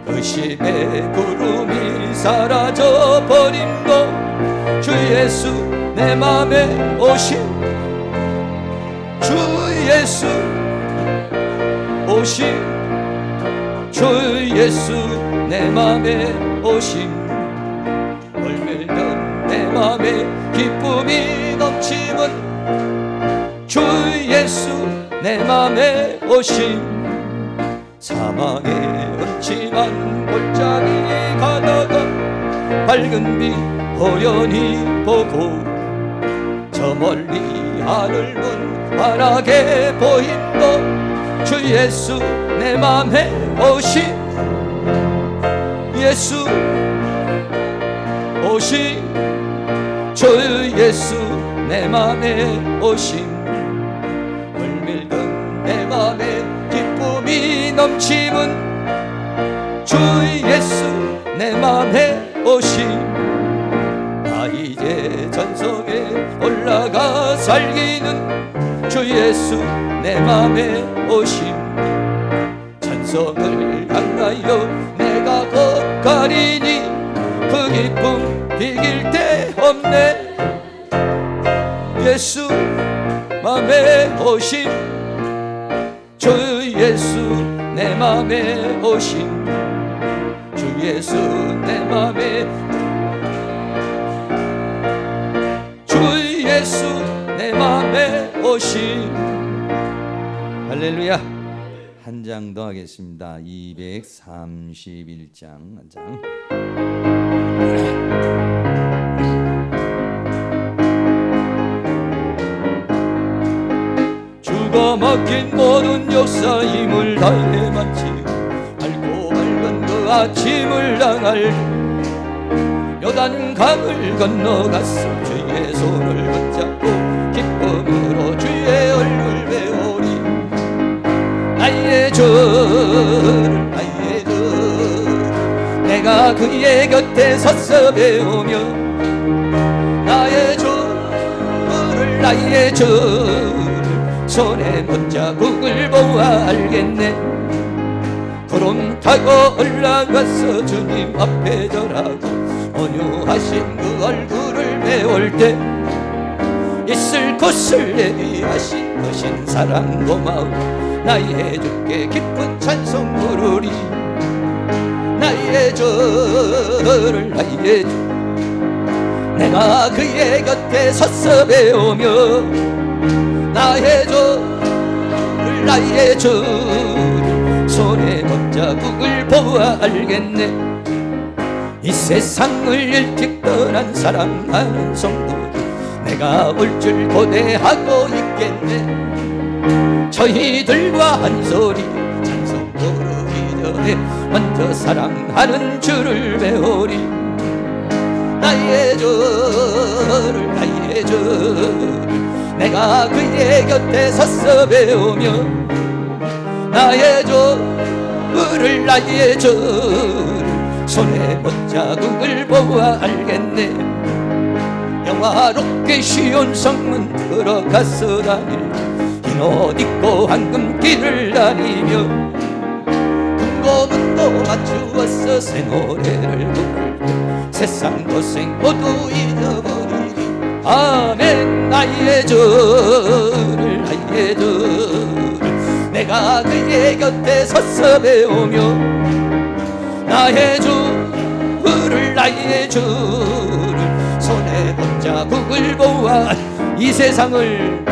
의심의 구름이 사라져버린 것 주 예수 내 맘에 오신 주 예수 오신 주 예수 내 맘에 오신 물밀던 내 맘에 기쁨이 넘치는 주 예수 내 맘에 오신 사망의 음침한 골짜기 가다가 밝은 빛 호연히 보고 저 멀리 하늘문 환하게 보인다 주 예수 내 맘에 오신 예수 오신 주 예수 내 맘에 오신 물밀던 내 맘에 기쁨이 넘치는 주 예수 내 맘에 오신 나 이제 전성에 올라가 살기는 주 예수 내 맘에 오신 찬송을 향하여 내가 걷가리니 그 기쁨 비길 데 없네. 예수 맘에 오신 주 예수 내 맘에 오신 주 예수 내 맘에 주 예수 내 맘에 오신. 할렐루야. 한 장 더 하겠습니다. 231장 한 장. 주가 맡긴 모든 역사 힘을 다해 마치 밝고 밝은 그 아침을 향할 요단강을 건너갔어. 주의 손을 붙잡고 기쁨으로 주의 얼굴 배우리. 나의 주를 나의 주 내가 그의 곁에 서서 배우며 나의 주를 나의 주를 손에 못자국을 보아 알겠네. 구름 타고 올라가서 주님 앞에 절하고 온유하신 그 얼굴을 배울 때 있을 곳을 예비하신 크신 사랑 고마움. 나의 주께 기쁜 찬송 부르리. 나의 주를 나의 주 내가 그의 곁에 서서 배우며 나의 주를 나의 주를 손에 못자국을 보아 알겠네. 이 세상을 일찍 떠난 사랑하는 성도들 내가 올 줄 고대하고 있겠네. 저희들과 한 소리 찬송 부르기 전에 먼저 사랑하는 주를 배우리. 나의 주를 나의 주를 내가 그의 곁에 서서 배우며 나의 주를 나의 주를 손에 못자국을 보아 알겠네. 영화롭게 쉬운 성문 들어가서 다닐 흰 옷 입고 황금길을 다니며 금고문도 맞추었어. 새 노래를 부를 때 세상 고생 모두 잊어버리리. 아멘. 나의 주를 나의 주를 내가 그의 곁에 서서 배우며 나의 주를 나의 주를 손에 못자국을 보아. 이 세상을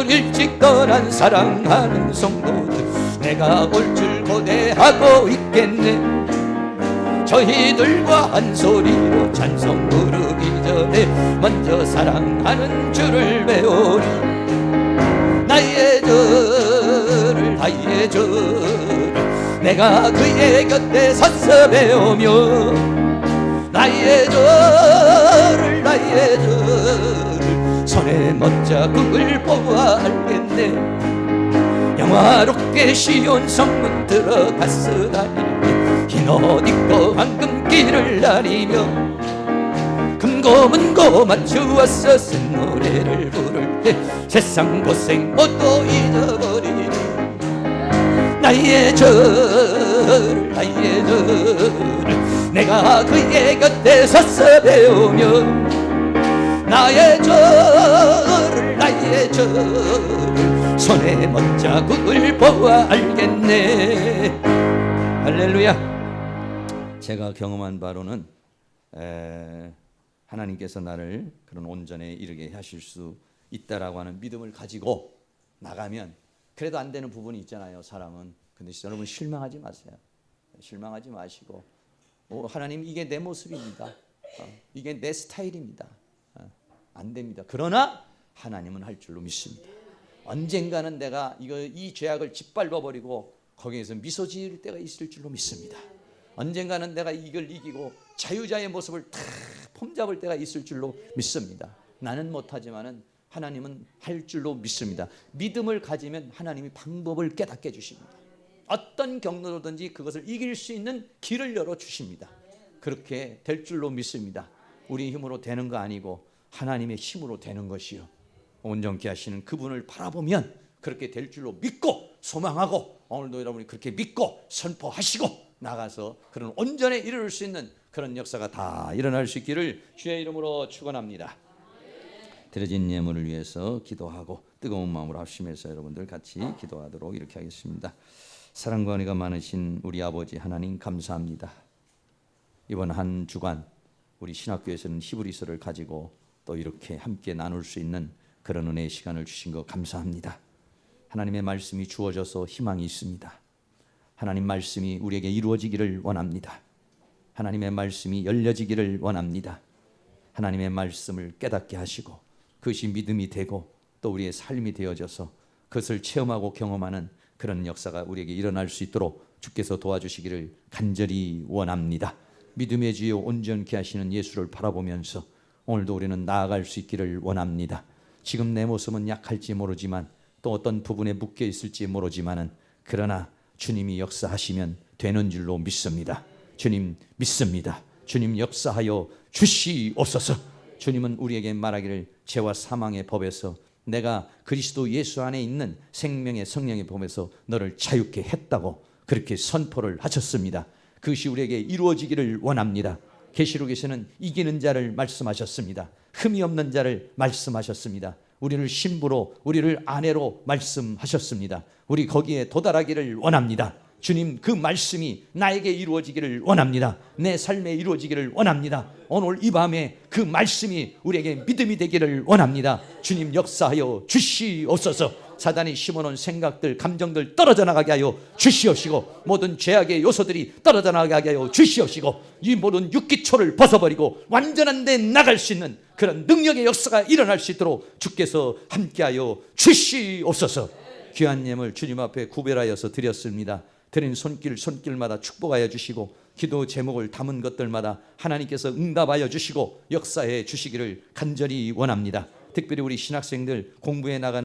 일찍 떠난 사랑하는 성도들 내가 올 줄 고대하고 있겠네. 저희들과 한 소리로 찬송 부르기 전에 먼저 사랑하는 주를 배우리. 나의 주를 나의 주를 내가 그의 곁에 서서 배우며 나의 주를 나의 주를 손에 못자국을 보아 알겠네. 영화롭게 시온 성문 들어갔어 다닐 흰 옷 입고 황금길을 다니며 금고문고 맞추었어. 새 노래를 부를 때 세상 고생 모두 잊어버리리. 나의 주를 나의 주를 내가 그의 곁에 서서 배우며 나의 주를 나의 주를 손에 못자국을 보아 알겠네. 할렐루야. 제가 경험한 바로는 하나님께서 나를 그런 온전에 이르게 하실 수 있다라고 하는 믿음을 가지고 나가면 그래도 안 되는 부분이 있잖아요, 사람은. 근데 여러분 실망하지 마세요. 실망하지 마시고 하나님 이게 내 모습입니다. 이게 내 스타일입니다. 안 됩니다. 그러나 하나님은 할 줄로 믿습니다. 언젠가는 내가 이 죄악을 짓밟아 버리고 거기에서 미소 지을 때가 있을 줄로 믿습니다. 언젠가는 내가 이걸 이기고 자유자의 모습을 다 폼잡을 때가 있을 줄로 믿습니다. 나는 못하지만은 하나님은 할 줄로 믿습니다. 믿음을 가지면 하나님이 방법을 깨닫게 해주십니다. 어떤 경로로든지 그것을 이길 수 있는 길을 열어주십니다. 그렇게 될 줄로 믿습니다. 우리 힘으로 되는 거 아니고 하나님의 힘으로 되는 것이요, 온전케 하시는 그분을 바라보면 그렇게 될 줄로 믿고 소망하고, 오늘도 여러분이 그렇게 믿고 선포하시고 나가서 그런 온전에 이르를 수 있는 그런 역사가 다 일어날 수 있기를 주의 이름으로 축원합니다. 드려진 예물을 위해서 기도하고 뜨거운 마음으로 합심해서 여러분들 같이 기도하도록 이렇게 하겠습니다. 사랑과 은혜가 많으신 우리 아버지 하나님, 감사합니다. 이번 한 주간 우리 신학교에서는 히브리서를 가지고 또 이렇게 함께 나눌 수 있는 그런 은혜의 시간을 주신 것 감사합니다. 하나님의 말씀이 주어져서 희망이 있습니다. 하나님 말씀이 우리에게 이루어지기를 원합니다. 하나님의 말씀이 열려지기를 원합니다. 하나님의 말씀을 깨닫게 하시고 그것이 믿음이 되고 또 우리의 삶이 되어져서 그것을 체험하고 경험하는 그런 역사가 우리에게 일어날 수 있도록 주께서 도와주시기를 간절히 원합니다. 믿음의 주요 온전케 하시는 예수를 바라보면서 오늘도 우리는 나아갈 수 있기를 원합니다. 지금 내 모습은 약할지 모르지만 또 어떤 부분에 묶여 있을지 모르지만은 그러나 주님이 역사하시면 되는 줄로 믿습니다. 주님 믿습니다. 주님 역사하여 주시옵소서. 주님은 우리에게 말하기를 죄와 사망의 법에서 내가 그리스도 예수 안에 있는 생명의 성령의 법에서 너를 자유케 했다고 그렇게 선포를 하셨습니다. 그것이 우리에게 이루어지기를 원합니다. 계시록에서는 이기는 자를 말씀하셨습니다. 흠이 없는 자를 말씀하셨습니다. 우리를 신부로, 우리를 아내로 말씀하셨습니다. 우리 거기에 도달하기를 원합니다. 주님, 그 말씀이 나에게 이루어지기를 원합니다. 내 삶에 이루어지기를 원합니다. 오늘 이 밤에 그 말씀이 우리에게 믿음이 되기를 원합니다. 주님 역사하여 주시옵소서. 사단이 심어놓은 생각들, 감정들 떨어져 나가게 하여 주시옵시고 모든 죄악의 요소들이 떨어져 나가게 하여 주시옵시고 이 모든 육기초를 벗어버리고 완전한 데 나갈 수 있는 그런 능력의 역사가 일어날 수 있도록 주께서 함께하여 주시옵소서. 귀한 예물 주님 앞에 구별하여서 드렸습니다. 드린 손길마다 축복하여 주시고 기도 제목을 담은 것들마다 하나님께서 응답하여 주시고 역사해 주시기를 간절히 원합니다. 특별히 우리 신학생들 공부해 나가는